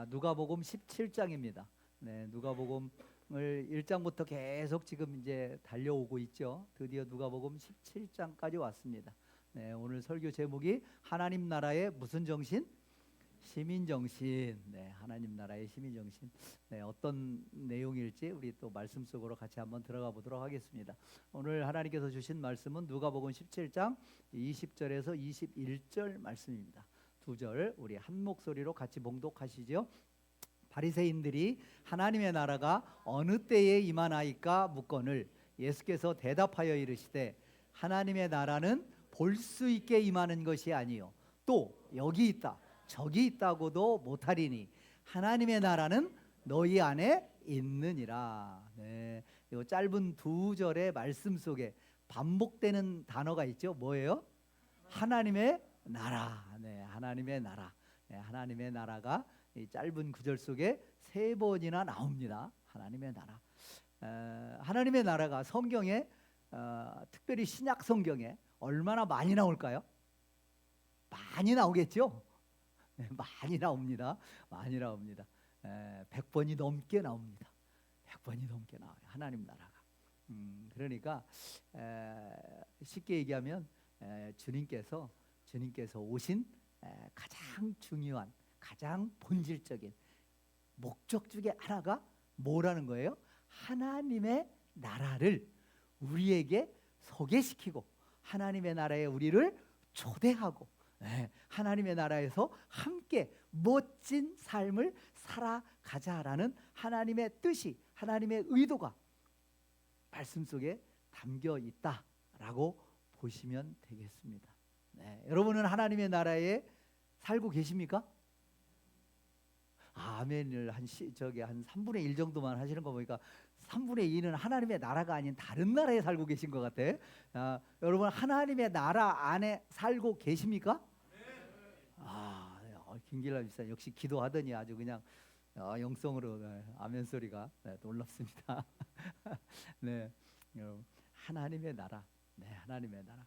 누가복음 17장입니다. 네, 누가복음을 1장부터 계속 지금 이제 달려오고 있죠. 드디어 누가복음 17장까지 왔습니다. 네, 오늘 설교 제목이 하나님 나라의 무슨 정신? 시민 정신. 네, 하나님 나라의 시민 정신. 네, 어떤 내용일지 우리 또 말씀 속으로 같이 한번 들어가 보도록 하겠습니다. 오늘 하나님께서 주신 말씀은 누가복음 17장 20절에서 21절 말씀입니다. 두 절 우리 한 목소리로 같이 봉독하시죠. 바리새인들이 하나님의 나라가 어느 때에 임하나이까 묻거늘 예수께서 대답하여 이르시되 하나님의 나라는 볼 수 있게 임하는 것이 아니요 또 여기 있다 저기 있다고도 못하리니 하나님의 나라는 너희 안에 있느니라. 네, 이 짧은 두 절의 말씀 속에 반복되는 단어가 있죠. 뭐예요? 하나님의 나라. 네, 하나님의 나라. 네, 하나님의 나라가 이 짧은 구절 속에 세 번이나 나옵니다. 하나님의 나라. 하나님의 나라가 성경에 특별히 신약 성경에 얼마나 많이 나올까요? 많이 나오겠죠? 네, 많이 나옵니다. 많이 나옵니다. 100번이 넘게 나옵니다. 100번이 넘게 나와요. 하나님 나라가. 그러니까 쉽게 얘기하면 주님께서 오신 가장 중요한 가장 본질적인 목적 중에 하나가 뭐라는 거예요? 하나님의 나라를 우리에게 소개시키고 하나님의 나라에 우리를 초대하고 하나님의 나라에서 함께 멋진 삶을 살아가자라는 하나님의 뜻이, 하나님의 의도가 말씀 속에 담겨 있다라고 보시면 되겠습니다. 네, 여러분은 하나님의 나라에 살고 계십니까? 아멘을 한 3분의 1 정도만 하시는 거 보니까 3분의 2는 하나님의 나라가 아닌 다른 나라에 살고 계신 것 같아. 여러분 하나님의 나라 안에 살고 계십니까? 김길라 집사 역시 기도하더니 아주 그냥 영성으로 아멘 소리가 놀랍습니다. 네, 여러분 하나님의 나라, 네, 하나님의 나라.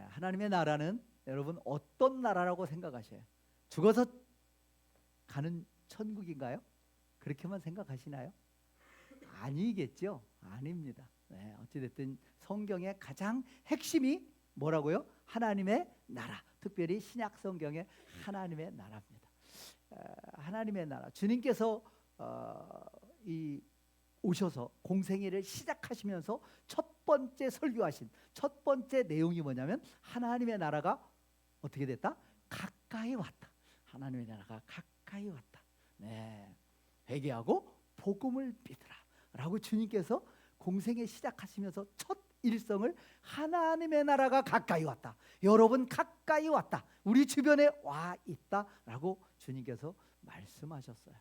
하나님의 나라는 여러분 어떤 나라라고 생각하셔요? 죽어서 가는 천국인가요? 그렇게만 생각하시나요? 아니겠죠? 아닙니다. 네, 어찌됐든 성경의 가장 핵심이 뭐라고요? 하나님의 나라. 특별히 신약 성경의 하나님의 나라입니다. 하나님의 나라. 주님께서 오셔서 공생애를 시작하시면서 첫 번째 설교하신 첫 번째 내용이 뭐냐면 하나님의 나라가 어떻게 됐다? 가까이 왔다. 하나님의 나라가 가까이 왔다. 네, 회개하고 복음을 믿으라 라고 주님께서 공생애 시작하시면서 첫 일성을 하나님의 나라가 가까이 왔다. 여러분 가까이 왔다. 우리 주변에 와 있다 라고 주님께서 말씀하셨어요.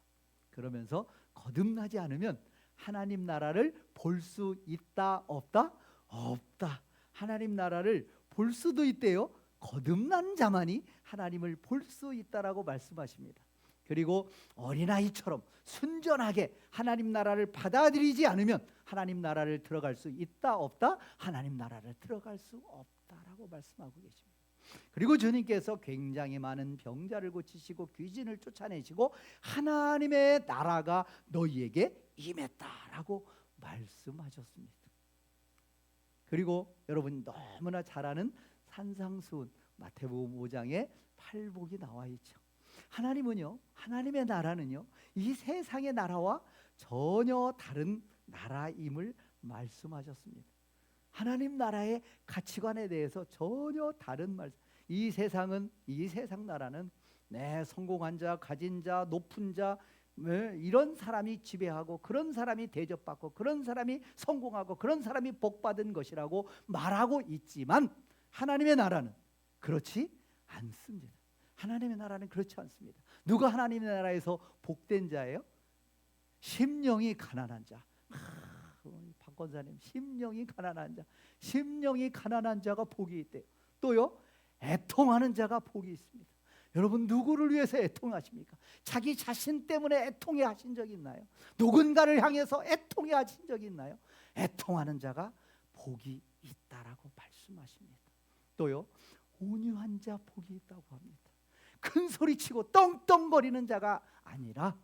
그러면서 거듭나지 않으면 하나님 나라를 볼 수 있다 없다? 없다. 하나님 나라를 볼 수도 있대요. 거듭난 자만이 하나님을 볼 수 있다라고 말씀하십니다. 그리고 어린아이처럼 순전하게 하나님 나라를 받아들이지 않으면 하나님 나라를 들어갈 수 있다 없다? 하나님 나라를 들어갈 수 없다라고 말씀하고 계십니다. 그리고 주님께서 굉장히 많은 병자를 고치시고 귀신을 쫓아내시고 하나님의 나라가 너희에게 임했다라고 말씀하셨습니다. 그리고 여러분이 너무나 잘 아는 산상수훈 마태복음 5장에 팔복이 나와 있죠. 하나님은요, 하나님의 나라는요, 이 세상의 나라와 전혀 다른 나라임을 말씀하셨습니다. 하나님 나라의 가치관에 대해서 전혀 다른 말씀. 이 세상 나라는 성공한 자, 가진 자, 높은 자 이런 사람이 지배하고 그런 사람이 대접받고 그런 사람이 성공하고 그런 사람이 복받은 것이라고 말하고 있지만 하나님의 나라는 그렇지 않습니다. 하나님의 나라는 그렇지 않습니다. 누가 하나님의 나라에서 복된 자예요? 심령이 가난한 자. 박 권사님, 심령이 가난한 자. 심령이 가난한 자가 복이 있대요. 또요, 애통하는 자가 복이 있습니다. 여러분 누구를 위해서 애통하십니까? 자기 자신 때문에 애통해 하신 적이 있나요? 누군가를 향해서 애통해 하신 적이 있나요? 애통하는 자가 복이 있다라고 말씀하십니다. 또요, 온유한 자 복이 있다고 합니다. 큰 소리치고 떵떵거리는 자가 아니라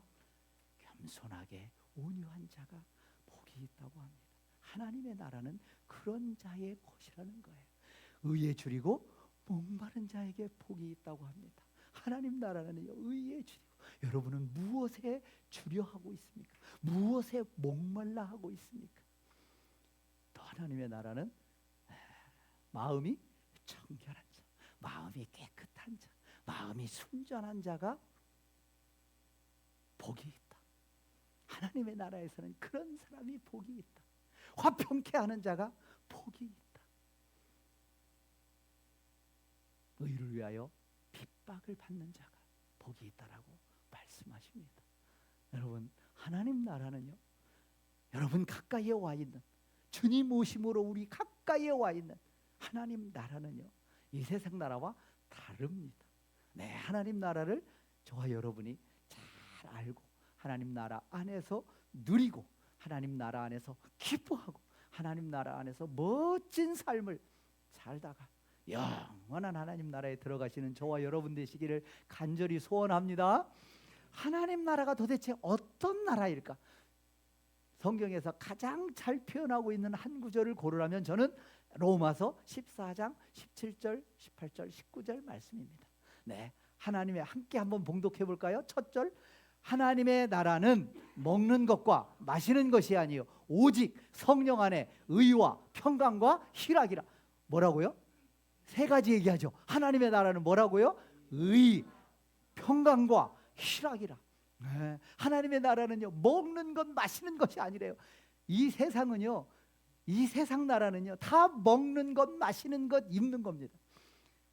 겸손하게 온유한 자가 복이 있다고 합니다. 하나님의 나라는 그런 자의 것이라는 거예요. 의에 줄이고 목마른 자에게 복이 있다고 합니다. 하나님 나라는 의에 줄이고, 여러분은 무엇에 줄여 하고 있습니까? 무엇에 목말라 하고 있습니까? 또 하나님의 나라는 마음이 청결한 자, 마음이 깨끗한 자, 마음이 순전한 자가 복이 있다. 하나님의 나라에서는 그런 사람이 복이 있다. 화평케 하는 자가 복이 있다. 의를 위하여 핍박을 받는 자가 복이 있다라고 말씀하십니다. 여러분, 하나님 나라는요, 여러분 가까이에 와 있는, 주님 오심으로 우리 가까이에 와 있는 하나님 나라는요, 이 세상 나라와 다릅니다. 네, 하나님 나라를 저와 여러분이 잘 알고 하나님 나라 안에서 누리고 하나님 나라 안에서 기뻐하고 하나님 나라 안에서 멋진 삶을 살다가 영원한 하나님 나라에 들어가시는 저와 여러분 되시기를 간절히 소원합니다. 하나님 나라가 도대체 어떤 나라일까? 성경에서 가장 잘 표현하고 있는 한 구절을 고르라면 저는 로마서 14장 17절, 18절, 19절 말씀입니다. 네, 하나님의 함께 한번 봉독해 볼까요? 첫 절, 하나님의 나라는 먹는 것과 마시는 것이 아니요 오직 성령 안에 의와 평강과 희락이라. 뭐라고요? 세 가지 얘기하죠. 하나님의 나라는 뭐라고요? 의, 평강과 희락이라. 네. 하나님의 나라는요, 먹는 것 마시는 것이 아니래요. 이 세상은요, 이 세상 나라는요, 다 먹는 것 마시는 것 입는 겁니다.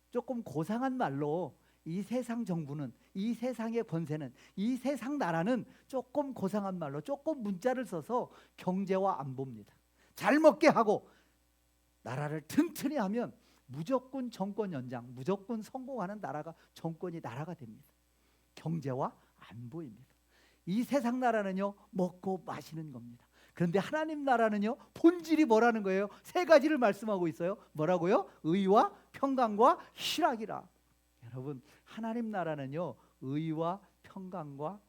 조금 고상한 말로 이 세상 정부는, 이 세상의 권세는, 이 세상 나라는 조금 고상한 말로 조금 문자를 써서 경제와 안보입니다. 잘 먹게 하고 나라를 튼튼히 하면 무조건 정권 연장, 무조건 성공하는 나라가 정권이 나라가 됩니다. 경제와 안보입니다. 이 세상 나라는요, 먹고 마시는 겁니다. 그런데 하나님 나라는요, 본질이 뭐라는 거예요? 세 가지를 말씀하고 있어요. 뭐라고요? 의와 평강과 희락이라. 여러분, 하나님 나라는요, 의와 평강과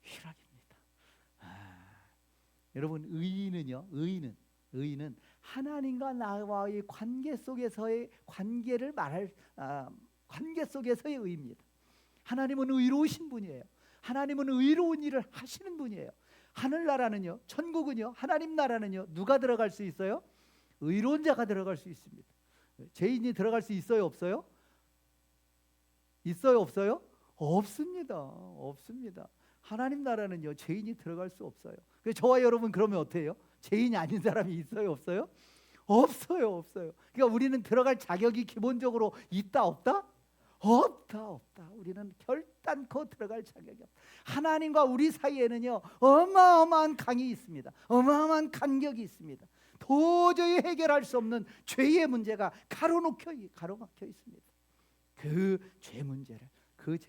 희락입니다. 여러분, 의인은 하나님과 나와의 관계 속에서의 관계를 말할 관계 속에서의 의입니다. 하나님은 의로우신 분이에요. 하나님은 의로운 일을 하시는 분이에요. 하늘나라는요, 천국은요, 하나님 나라는요, 누가 들어갈 수 있어요? 의로운 자가 들어갈 수 있습니다. 죄인이 들어갈 수 있어요, 없어요? 있어요, 없어요? 없습니다. 없습니다. 하나님 나라는요, 죄인이 들어갈 수 없어요. 그래서 저와 여러분 그러면 어때요? 죄인이 아닌 사람이 있어요, 없어요? 없어요, 없어요. 그러니까 우리는 들어갈 자격이 기본적으로 있다, 없다? 없다. 우리는 결단코 들어갈 자격이 없다. 하나님과 우리 사이에는요, 어마어마한 강이 있습니다. 어마어마한 간격이 있습니다. 도저히 해결할 수 없는 죄의 문제가 가로막혀 있습니다. 그 죄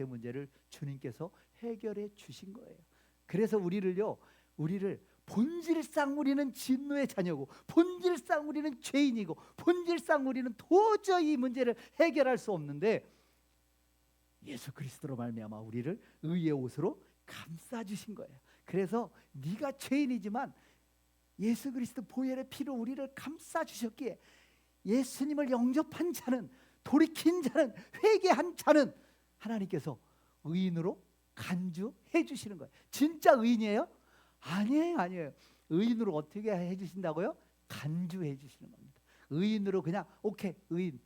문제를 주님께서 해결해 주신 거예요. 그래서 우리를 본질상 우리는 진노의 자녀고, 본질상 우리는 죄인이고, 본질상 우리는 도저히 이 문제를 해결할 수 없는데 예수 그리스도로 말미암아 우리를 의의 옷으로 감싸 주신 거예요. 그래서 네가 죄인이지만 예수 그리스도 보혈의 피로 우리를 감싸 주셨기에 예수님을 영접한 자는, 돌이킨 자는, 회개한 자는 하나님께서 의인으로 간주해 주시는 거예요. 진짜 의인이에요? 아니에요. 의인으로 어떻게 해 주신다고요? 간주해 주시는 겁니다. 의인으로 그냥 오케이, 의인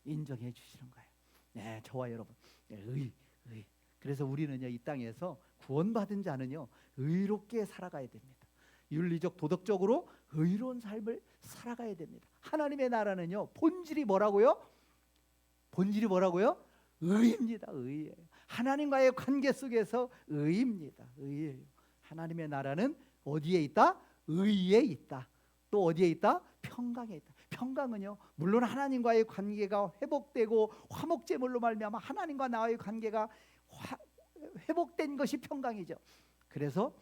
인정해 주시는 거예요. 네, 저와 여러분, 의. 그래서 우리는요, 이 땅에서 구원받은 자는요, 의롭게 살아가야 됩니다. 윤리적, 도덕적으로 의로운 삶을 살아가야 됩니다. 하나님의 나라는요, 본질이 뭐라고요? 의입니다. 의예요. 하나님과의 관계 속에서 의입니다. 의예요. 하나님의 나라는 어디에 있다? 의에 있다. 또 어디에 있다? 평강에 있다. 평강은요, 물론 하나님과의 관계가 회복되고 화목제물로 말미암아 하나님과 나와의 관계가 회복된 것이 평강이죠. 그래서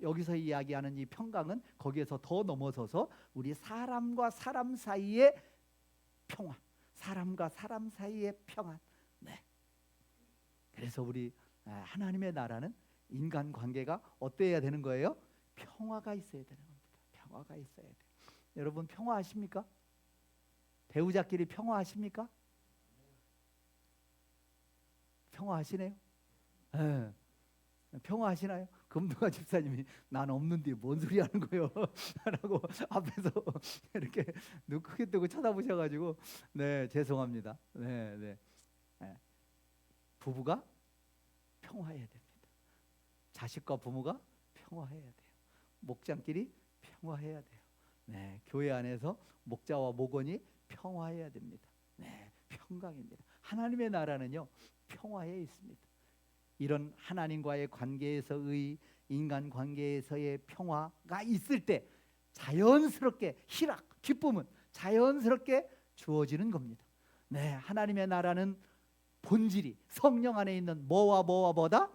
여기서 이야기하는 이 평강은 거기에서 더 넘어서서 우리 사람과 사람 사이의 평화, 사람과 사람 사이의 평안. 네. 그래서 우리 하나님의 나라는 인간 관계가 어때야 되는 거예요? 평화가 있어야 되는 겁니다. 평화가 있어야 돼요. 여러분 평화하십니까? 배우자끼리 평화하십니까? 평화하시네요? 네. 평화하시나요? 금두가 집사님이 난 없는데 뭔 소리 하는 거예요? 라고 앞에서 이렇게 눈 크게 뜨고 쳐다보셔가지고 네 죄송합니다. 네, 네. 네. 부부가 평화해야 됩니다. 자식과 부모가 평화해야 돼요. 목장끼리 평화해야 돼요. 네, 교회 안에서 목자와 목원이 평화해야 됩니다. 네, 평강입니다. 하나님의 나라는요 평화에 있습니다. 이런 하나님과의 관계에서의 인간 관계에서의 평화가 있을 때 자연스럽게 희락, 기쁨은 자연스럽게 주어지는 겁니다. 네, 하나님의 나라는 본질이 성령 안에 있는 뭐와 뭐다?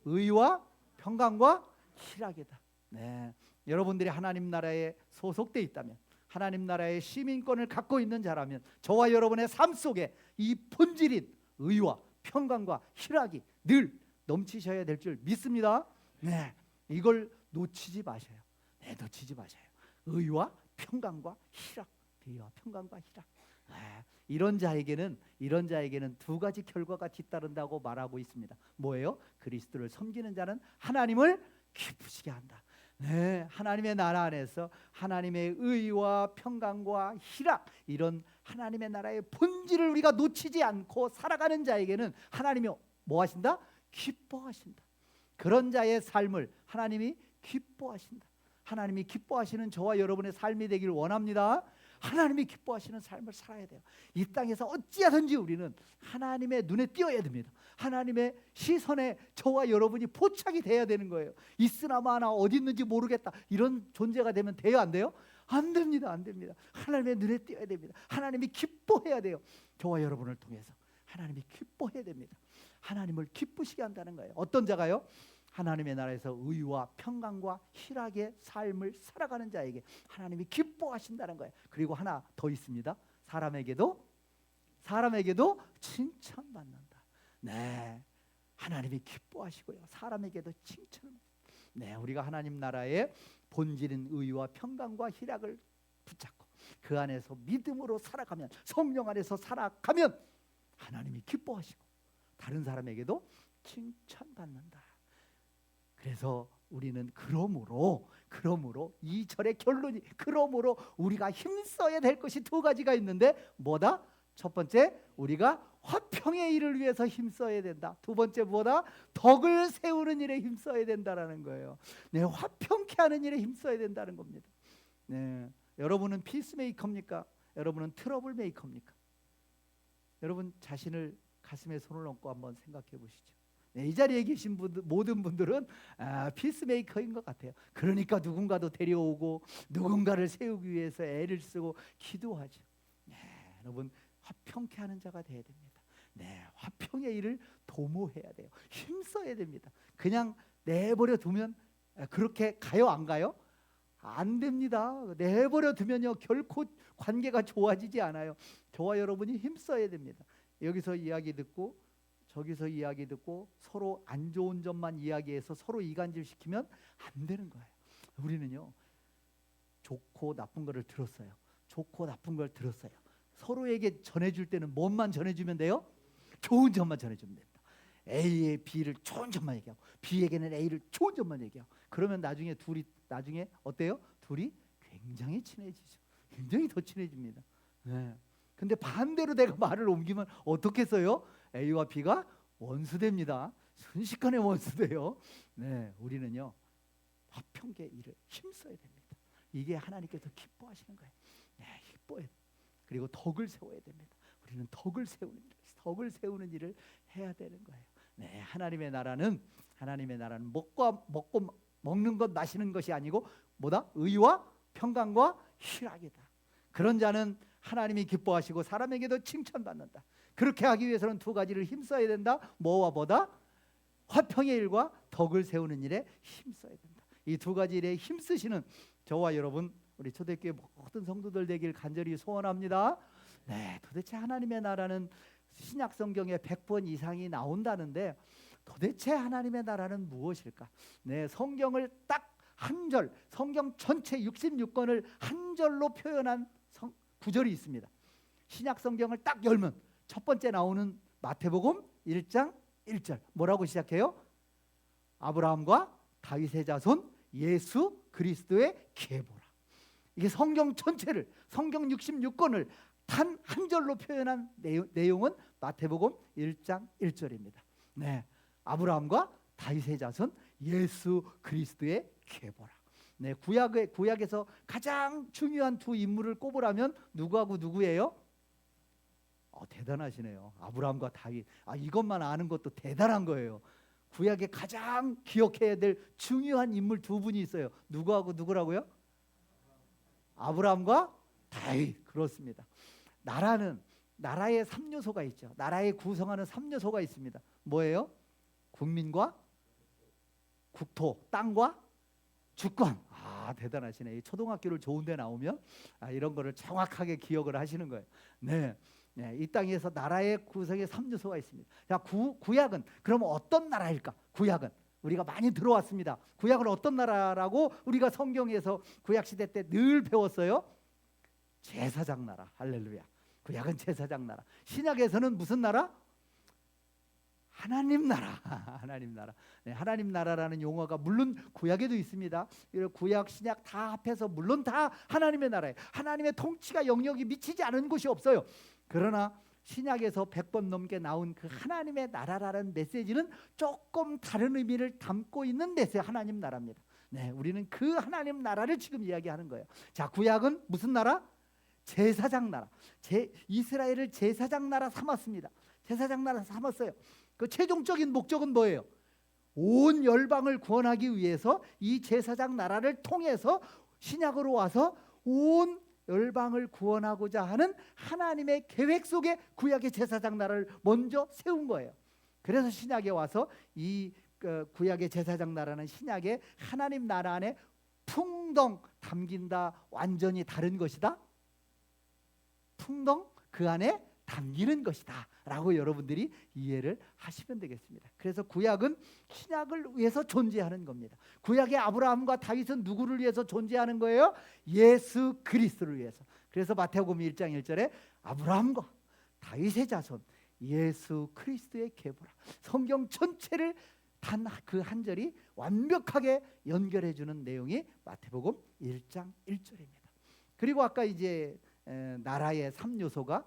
의와 평강과 희락이다. 네, 여러분들이 하나님 나라에 소속돼 있다면, 하나님 나라의 시민권을 갖고 있는 자라면 저와 여러분의 삶 속에 이 본질인 의와 평강과 희락이 늘 넘치셔야 될 줄 믿습니다. 네, 이걸 놓치지 마셔요. 네, 놓치지 마셔요. 의와 평강과 희락, 의와 평강과 희락. 이런 자에게는 두 가지 결과가 뒤따른다고 말하고 있습니다. 뭐예요? 그리스도를 섬기는 자는 하나님을 기쁘시게 한다. 네, 하나님의 나라 안에서 하나님의 의와 평강과 희락, 이런 하나님의 나라의 본질을 우리가 놓치지 않고 살아가는 자에게는 하나님이 뭐 하신다? 기뻐하신다. 그런 자의 삶을 하나님이 기뻐하신다. 하나님이 기뻐하시는 저와 여러분의 삶이 되길 원합니다. 하나님이 기뻐하시는 삶을 살아야 돼요. 이 땅에서 어찌하든지 우리는 하나님의 눈에 띄어야 됩니다. 하나님의 시선에 저와 여러분이 포착이 돼야 되는 거예요. 있으나 마나 어디 있는지 모르겠다, 이런 존재가 되면 돼요, 안 돼요? 안 됩니다. 안 됩니다. 하나님의 눈에 띄어야 됩니다. 하나님이 기뻐해야 돼요. 저와 여러분을 통해서 하나님이 기뻐해야 됩니다. 하나님을 기쁘시게 한다는 거예요. 어떤 자가요? 하나님의 나라에서 의와 평강과 희락의 삶을 살아가는 자에게 하나님이 기뻐하신다는 거예요. 그리고 하나 더 있습니다. 사람에게도 칭찬받는다. 네, 하나님이 기뻐하시고요, 사람에게도 칭찬을. 네, 우리가 하나님 나라의 본질인 의와 평강과 희락을 붙잡고 그 안에서 믿음으로 살아가면, 성령 안에서 살아가면 하나님이 기뻐하시고 다른 사람에게도 칭찬받는다. 그래서 우리는 그러므로 이 절의 결론이, 그러므로 우리가 힘써야 될 것이 두 가지가 있는데 뭐다? 첫 번째, 우리가 화평의 일을 위해서 힘써야 된다. 두 번째 뭐다? 덕을 세우는 일에 힘써야 된다라는 거예요. 네, 화평케 하는 일에 힘써야 된다는 겁니다. 네, 여러분은 피스메이커입니까? 여러분은 트러블 메이커입니까? 여러분 자신을 가슴에 손을 얹고 한번 생각해 보시죠. 네, 이 자리에 계신 모든 분들은 피스메이커인 것 같아요. 그러니까 누군가도 데려오고 누군가를 세우기 위해서 애를 쓰고 기도하죠. 네, 여러분 화평케 하는 자가 되어야 됩니다. 네, 화평의 일을 도모해야 돼요. 힘써야 됩니다. 그냥 내버려 두면 그렇게 가요, 안 가요? 안 됩니다. 내버려 두면요 결코 관계가 좋아지지 않아요. 저와 여러분이 힘써야 됩니다. 여기서 이야기 듣고 저기서 이야기 듣고 서로 안 좋은 점만 이야기해서 서로 이간질 시키면 안 되는 거예요. 우리는요 좋고 나쁜 거를 들었어요. 좋고 나쁜 걸 들었어요. 서로에게 전해줄 때는 뭔만 전해주면 돼요? 좋은 점만 전해주면 됩니다. A의 B를 좋은 점만 얘기하고 B에게는 A를 좋은 점만 얘기하고, 그러면 나중에 어때요? 둘이 굉장히 친해지죠. 굉장히 더 친해집니다. 네. 근데 반대로 내가 말을 옮기면 어떻게 써요? A와 B가 원수됩니다. 순식간에 원수돼요. 네, 우리는요 화평의 일을 힘써야 됩니다. 이게 하나님께서 기뻐하시는 거예요. 네, 기뻐요. 그리고 덕을 세워야 됩니다. 우리는 덕을 세우는 일을 해야 되는 거예요. 네, 하나님의 나라는 먹고 먹는 것, 마시는 것이 아니고 뭐다? 의와 평강과 희락이다. 그런 자는 하나님이 기뻐하시고 사람에게도 칭찬받는다. 그렇게 하기 위해서는 두 가지를 힘써야 된다. 뭐와 뭐다? 화평의 일과 덕을 세우는 일에 힘써야 된다. 이 두 가지 일에 힘쓰시는 저와 여러분, 우리 초대교회 모든 성도들 되길 간절히 소원합니다. 네, 도대체 하나님의 나라는 신약 성경에 100번 이상이 나온다는데 도대체 하나님의 나라는 무엇일까? 네, 성경을 딱 한 절, 성경 전체 66권을 한 절로 표현한 구절이 있습니다. 신약 성경을 딱 열면 첫 번째 나오는 마태복음 1장 1절 뭐라고 시작해요? 아브라함과 다윗의 자손 예수 그리스도의 계보라. 이게 성경 전체를, 성경 66권을 단 한 절로 표현한 내용은 마태복음 1장 1절입니다. 네, 아브라함과 다윗의 자손 예수 그리스도의 계보라. 네, 구약에서 가장 중요한 두 인물을 꼽으라면 누구하고 누구예요? 대단하시네요. 아브라함과 다윗. 이것만 아는 것도 대단한 거예요. 구약에 가장 기억해야 될 중요한 인물 두 분이 있어요. 누구하고 누구라고요? 아브라함과 다윗. 그렇습니다. 나라의 3요소가 있죠. 나라의 구성하는 3요소가 있습니다. 뭐예요? 국민과 국토, 땅과 주권. 대단하시네. 초등학교를 좋은 데 나오면 이런 거를 정확하게 기억을 하시는 거예요. 네. 네, 이 땅에서 나라의 구성에 3요소가 있습니다. 자, 구약은 그럼 어떤 나라일까? 구약은 우리가 많이 들어왔습니다. 구약은 어떤 나라라고 우리가 성경에서 구약시대 때 늘 배웠어요? 제사장 나라. 할렐루야. 구약은 제사장 나라. 신약에서는 무슨 나라? 하나님 나라. 하나님 나라. 네, 하나님 나라라는 용어가 물론 구약에도 있습니다. 구약 신약 다 합해서 물론 다 하나님의 나라예요. 하나님의 통치가 영역이 미치지 않은 곳이 없어요. 그러나 신약에서 100번 넘게 나온 그 하나님의 나라라는 메시지는 조금 다른 의미를 담고 있는 메시지, 하나님 나라입니다. 네, 우리는 그 하나님 나라를 지금 이야기하는 거예요. 자, 구약은 무슨 나라? 제사장 나라. 이스라엘을 제사장 나라 삼았습니다. 제사장 나라 삼았어요. 그 최종적인 목적은 뭐예요? 온 열방을 구원하기 위해서 이 제사장 나라를 통해서 신약으로 와서 온 열방을 구원하고자 하는 하나님의 계획 속에 구약의 제사장 나라를 먼저 세운 거예요. 그래서 신약에 와서 이 구약의 제사장 나라는 신약의 하나님 나라 안에 풍덩 담긴다, 완전히 다른 것이다. 풍덩 그 안에 담기는 것이다 라고 여러분들이 이해를 하시면 되겠습니다. 그래서 구약은 신약을 위해서 존재하는 겁니다. 구약의 아브라함과 다윗은 누구를 위해서 존재하는 거예요? 예수 그리스도를 위해서. 그래서 마태복음 1장 1절에 아브라함과 다윗의 자손 예수 그리스도의 계보라. 성경 전체를 단 그 한 절이 완벽하게 연결해 주는 내용이 마태복음 1장 1절입니다. 그리고 아까 이제 나라의 3요소가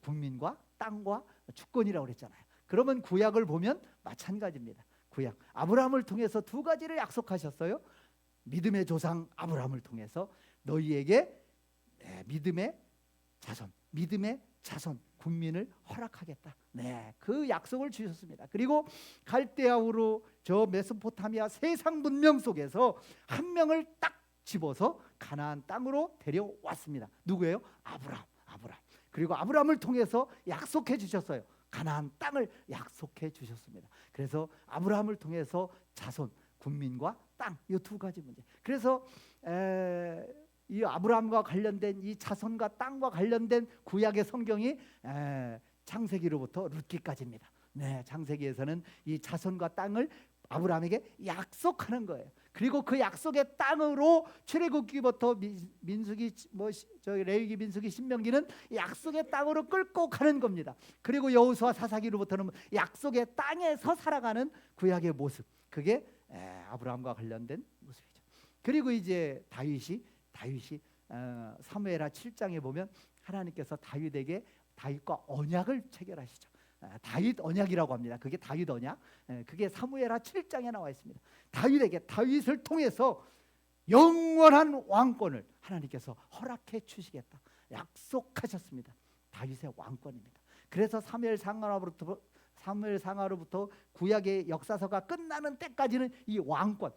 국민과 땅과 주권이라고 그랬잖아요. 그러면 구약을 보면 마찬가지입니다. 구약 아브라함을 통해서 두 가지를 약속하셨어요. 믿음의 조상 아브라함을 통해서 너희에게 믿음의 자손 국민을 허락하겠다. 네, 그 약속을 주셨습니다. 그리고 갈대아우로 저 메소포타미아 세상 문명 속에서 한 명을 딱 집어서 가나안 땅으로 데려왔습니다. 누구예요? 아브라함. 그리고 아브라함을 통해서 약속해 주셨어요. 가나안 땅을 약속해 주셨습니다. 그래서 아브라함을 통해서 자손, 국민과 땅, 이 두 가지 문제. 그래서 이 아브라함과 관련된 이 자손과 땅과 관련된 구약의 성경이 창세기로부터 룻기까지입니다. 네, 창세기에서는 이 자손과 땅을 아브라함에게 약속하는 거예요. 그리고 그 약속의 땅으로 출애굽기부터 민수기 레위기 민수기 신명기는 약속의 땅으로 끌고 가는 겁니다. 그리고 여호수아 사사기로부터는 약속의 땅에서 살아가는 구약의 모습. 그게 아브라함과 관련된 모습이죠. 그리고 이제 다윗이 사무엘하 7장에 보면 하나님께서 다윗과 언약을 체결하시죠. 다윗 언약이라고 합니다. 그게 다윗 언약. 그게 사무엘하 7장에 나와 있습니다. 다윗을 통해서 영원한 왕권을 하나님께서 허락해 주시겠다 약속하셨습니다. 다윗의 왕권입니다. 그래서 사무엘 상하로부터 구약의 역사서가 끝나는 때까지는 이 왕권.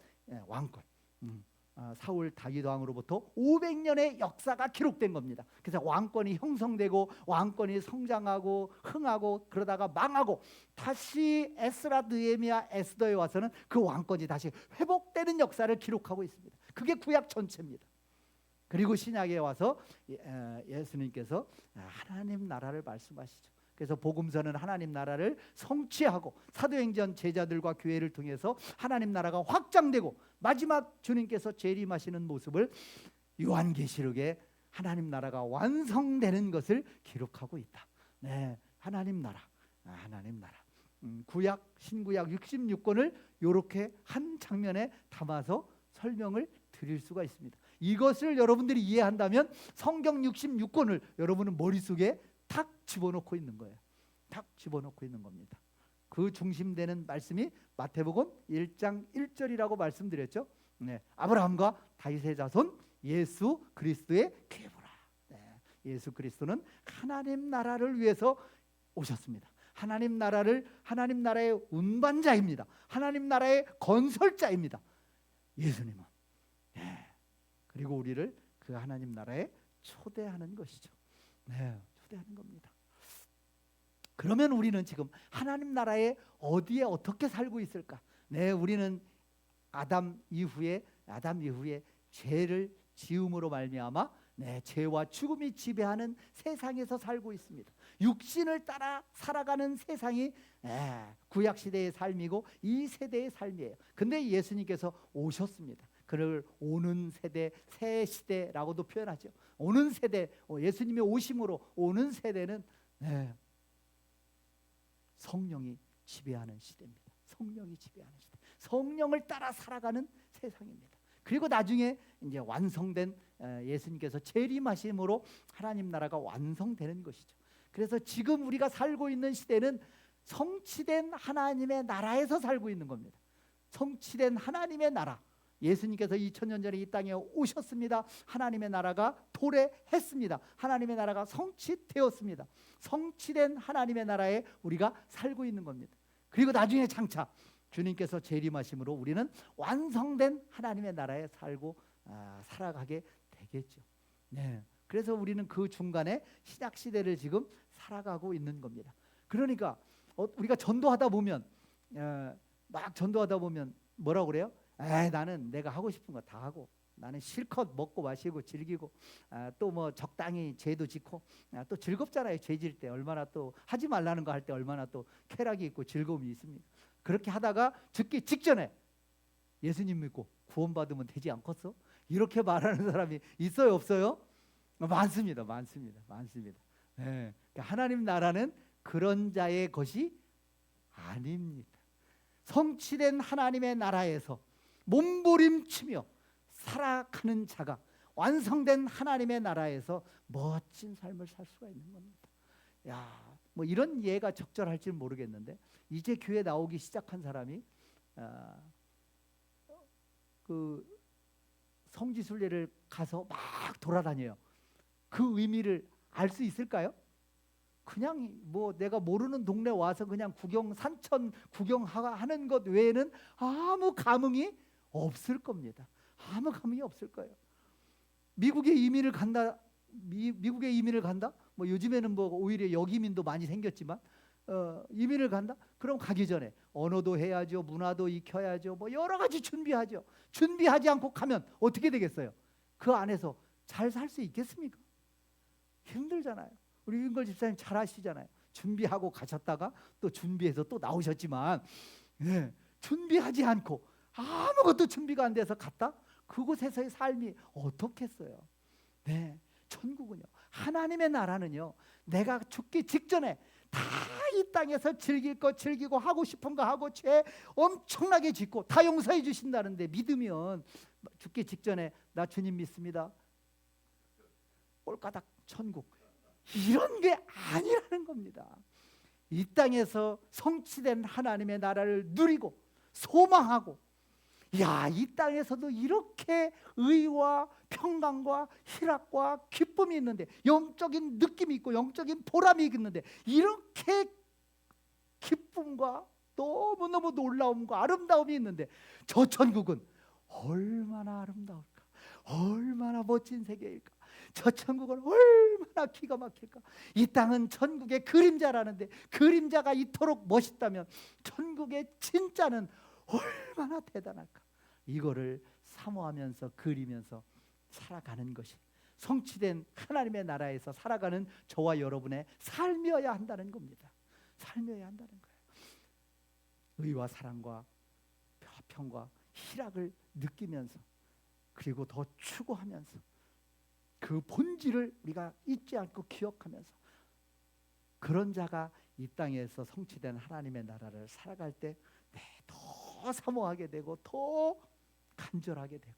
사울 다윗 왕으로부터 500년의 역사가 기록된 겁니다. 그래서 왕권이 형성되고 왕권이 성장하고 흥하고 그러다가 망하고 다시 에스라 느헤미야 에스더에 와서는 그 왕권이 다시 회복되는 역사를 기록하고 있습니다. 그게 구약 전체입니다. 그리고 신약에 와서 예수님께서 하나님 나라를 말씀하시죠. 그래서 복음서는 하나님 나라를 성취하고 사도행전 제자들과 교회를 통해서 하나님 나라가 확장되고 마지막 주님께서 재림하시는 모습을 요한계시록에 하나님 나라가 완성되는 것을 기록하고 있다. 네, 하나님 나라, 하나님 나라. 구약, 신구약 66권을 이렇게 한 장면에 담아서 설명을 드릴 수가 있습니다. 이것을 여러분들이 이해한다면 성경 66권을 여러분은 머릿속에 탁 집어넣고 있는 거예요. 탁 집어넣고 있는 겁니다. 그 중심되는 말씀이 마태복음 1장 1절이라고 말씀드렸죠. 네, 아브라함과 다윗의 자손 예수 그리스도의 계보라. 네, 예수 그리스도는 하나님 나라를 위해서 오셨습니다. 하나님 나라의 운반자입니다. 하나님 나라의 건설자입니다. 예수님은. 네, 그리고 우리를 그 하나님 나라에 초대하는 것이죠. 네, 초대하는 겁니다. 그러면 우리는 지금 하나님 나라에 어디에 어떻게 살고 있을까? 네, 우리는 아담 이후에 죄를 지음으로 말미암아 죄와 죽음이 지배하는 세상에서 살고 있습니다. 육신을 따라 살아가는 세상이 구약 시대의 삶이고 이 세대의 삶이에요. 근데 예수님께서 오셨습니다. 그를 오는 세대, 새 시대라고도 표현하죠. 오는 세대, 예수님의 오심으로 오는 세대는 성령이 지배하는 시대입니다. 성령이 지배하는 시대. 성령을 따라 살아가는 세상입니다. 그리고 나중에 이제 완성된 예수님께서 재림하심으로 하나님 나라가 완성되는 것이죠. 그래서 지금 우리가 살고 있는 시대는 성취된 하나님의 나라에서 살고 있는 겁니다. 성취된 하나님의 나라. 예수님께서 2000년 전에 이 땅에 오셨습니다. 하나님의 나라가 도래했습니다. 하나님의 나라가 성취되었습니다. 성취된 하나님의 나라에 우리가 살고 있는 겁니다. 그리고 나중에 장차 주님께서 재림하심으로 우리는 완성된 하나님의 나라에 살아가게 되겠죠. 네. 그래서 우리는 그 중간에 신약 시대를 지금 살아가고 있는 겁니다. 그러니까 우리가 전도하다 보면 뭐라고 그래요? 나는 내가 하고 싶은 거 다 하고 나는 실컷 먹고 마시고 즐기고 또 뭐 적당히 죄도 짓고 또 즐겁잖아요. 죄 질 때 얼마나 또 하지 말라는 거 할 때 얼마나 또 쾌락이 있고 즐거움이 있습니까? 그렇게 하다가 죽기 직전에 예수님 믿고 구원받으면 되지 않겠어? 이렇게 말하는 사람이 있어요, 없어요? 많습니다. 네. 그러니까 하나님 나라는 그런 자의 것이 아닙니다. 성취된 하나님의 나라에서 몸부림치며 살아가는 자가 완성된 하나님의 나라에서 멋진 삶을 살 수가 있는 겁니다. 뭐 이런 예가 적절할지 모르겠는데 이제 교회 나오기 시작한 사람이 그 성지순례를 가서 막 돌아다녀요. 그 의미를 알 수 있을까요? 그냥 뭐 내가 모르는 동네 와서 그냥 산천 구경하는 것 외에는 아무 감흥이 없을 겁니다. 아무 감흥이 없을 거예요. 미국에 이민을 간다. 뭐 요즘에는 뭐 오히려 역이민도 많이 생겼지만 이민을 간다. 그럼 가기 전에 언어도 해야죠, 문화도 익혀야죠, 뭐 여러 가지 준비하죠. 준비하지 않고 가면 어떻게 되겠어요? 그 안에서 잘 살 수 있겠습니까? 힘들잖아요. 우리 윤걸 집사님 잘 아시잖아요. 준비하고 가셨다가 또 준비해서 또 나오셨지만 준비하지 않고 아무것도 준비가 안 돼서 갔다? 그곳에서의 삶이 어떻겠어요? 네, 천국은요, 하나님의 나라는요, 내가 죽기 직전에 다 이 땅에서 즐길 거 즐기고 하고 싶은 거 하고 죄 엄청나게 짓고 다 용서해 주신다는데 믿으면 죽기 직전에 나 주님 믿습니다. 꼴까닥 천국. 이런 게 아니라는 겁니다. 이 땅에서 성취된 하나님의 나라를 누리고 소망하고 이 땅에서도 이렇게 의와 평강과 희락과 기쁨이 있는데 영적인 느낌이 있고 영적인 보람이 있는데 이렇게 기쁨과 너무너무 놀라움과 아름다움이 있는데 저 천국은 얼마나 아름다울까? 얼마나 멋진 세계일까? 저 천국은 얼마나 기가 막힐까? 이 땅은 천국의 그림자라는데 그림자가 이토록 멋있다면 천국의 진짜는 얼마나 대단할까? 이거를 사모하면서 그리면서 살아가는 것이 성취된 하나님의 나라에서 살아가는 저와 여러분의 삶이어야 한다는 겁니다. 삶이어야 한다는 거예요. 의와 사랑과 평과 희락을 느끼면서, 그리고 더 추구하면서, 그 본질을 우리가 잊지 않고 기억하면서, 그런 자가 이 땅에서 성취된 하나님의 나라를 살아갈 때 더 사모하게 되고 더 간절하게 되고,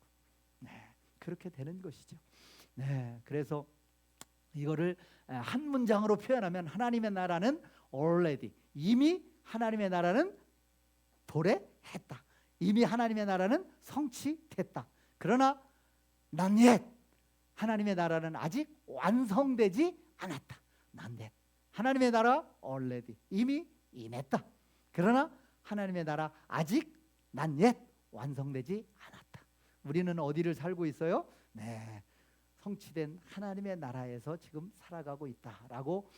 그렇게 되는 것이죠. 그래서 이거를 한 문장으로 표현하면, 하나님의 나라는 already, 이미 하나님의 나라는 도래했다. 이미 하나님의 나라는 성취됐다. 그러나 not yet, 하나님의 나라는 아직 완성되지 않았다. not yet. 하나님의 나라 already, 이미 임했다. 그러나 하나님의 나라 아직 not yet, 완성되지 않았다. 우리는 어디를 살고 있어요? 성취된 하나님의 나라에서 지금 살아가고 있다라고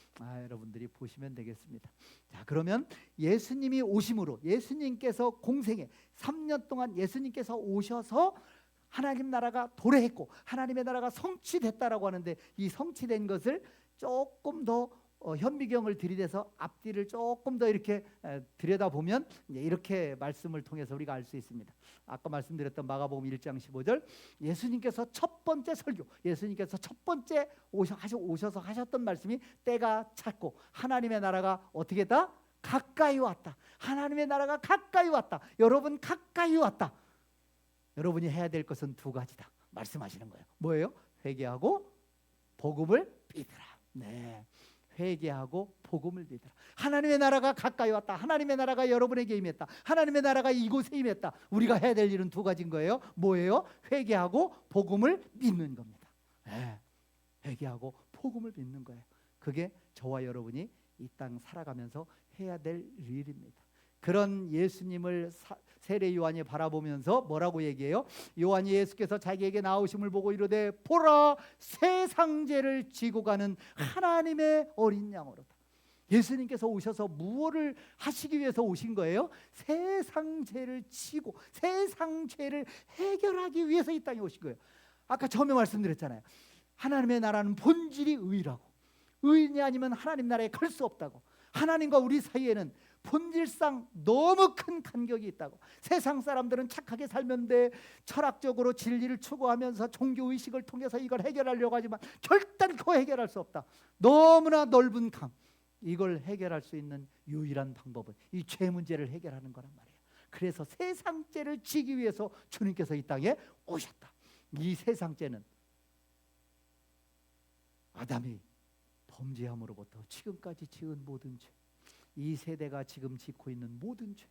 여러분들이 보시면 되겠습니다. 자, 그러면 예수님이 오심으로, 예수님께서 공생에 3년 동안 예수님께서 오셔서 하나님 나라가 도래했고 하나님의 나라가 성취됐다라고 하는데, 이 성취된 것을 조금 더 현미경을 들이대서 앞뒤를 조금 더 이렇게 들여다보면 이렇게 말씀을 통해서 우리가 알 수 있습니다. 아까 말씀드렸던 마가복음 1장 15절, 예수님께서 첫 번째 설교, 예수님께서 첫 번째 오셔서 하셨던 말씀이, 때가 찼고 하나님의 나라가 어떻게 했다? 가까이 왔다. 하나님의 나라가 가까이 왔다. 여러분 가까이 왔다. 여러분이 해야 될 것은 두 가지다 말씀하시는 거예요. 뭐예요? 회개하고 복음을 믿으라. 회개하고 복음을 믿으라. 하나님의 나라가 가까이 왔다. 하나님의 나라가 여러분에게 임했다. 하나님의 나라가 이곳에 임했다. 우리가 해야 될 일은 두 가지인 거예요. 뭐예요? 회개하고 복음을 믿는 겁니다. 회개하고 복음을 믿는 거예요. 그게 저와 여러분이 이 땅 살아가면서 해야 될 일입니다. 그런 예수님을 세례 요한이 바라보면서 뭐라고 얘기해요? 요한이 예수께서 자기에게 나오심을 보고 이르되, 보라, 세상 죄를 지고 가는 하나님의 어린 양으로다. 예수님께서 오셔서 무엇을 하시기 위해서 오신 거예요? 세상 죄를 지고 세상 죄를 해결하기 위해서 이 땅에 오신 거예요. 아까 처음에 말씀드렸잖아요. 하나님의 나라는 본질이 의라고, 의인이 아니면 하나님 나라에 갈 수 없다고, 하나님과 우리 사이에는 본질상 너무 큰 간격이 있다고. 세상 사람들은 착하게 살면 돼, 철학적으로 진리를 추구하면서 종교의식을 통해서 이걸 해결하려고 하지만 결단코 해결할 수 없다. 너무나 넓은 강, 이걸 해결할 수 있는 유일한 방법은 이 죄 문제를 해결하는 거란 말이에요. 그래서 세상 죄를 지기 위해서 주님께서 이 땅에 오셨다. 이 세상 죄는 아담이 범죄함으로부터 지금까지 지은 모든 죄, 이 세대가 지금 짓고 있는 모든 죄,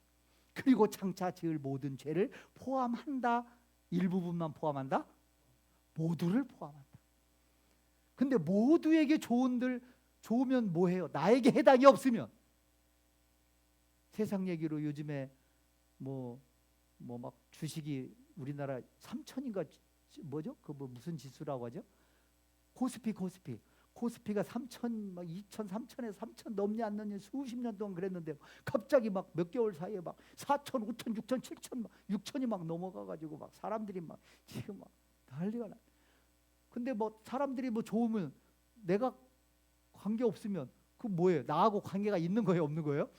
그리고 장차 지을 모든 죄를 포함한다. 일부분만 포함한다? 모두를 포함한다. 근데 모두에게 좋으면 뭐해요? 나에게 해당이 없으면. 세상 얘기로 요즘에 뭐 막 주식이 우리나라 3천인가 뭐죠? 그 뭐 무슨 지수라고 하죠? 코스피가 3천, 막 2천, 3천에서 3천 넘지 않는 수십 년 동안 그랬는데, 갑자기 막 몇 개월 사이에 막 4천, 5천, 6천, 7천, 막 6천이 막 넘어가가지고 막 사람들이 막 지금 막 난리가 나. 근데 뭐 사람들이 뭐 좋으면, 내가 관계 없으면 그 뭐예요? 나하고 관계가 있는 거예요, 없는 거예요?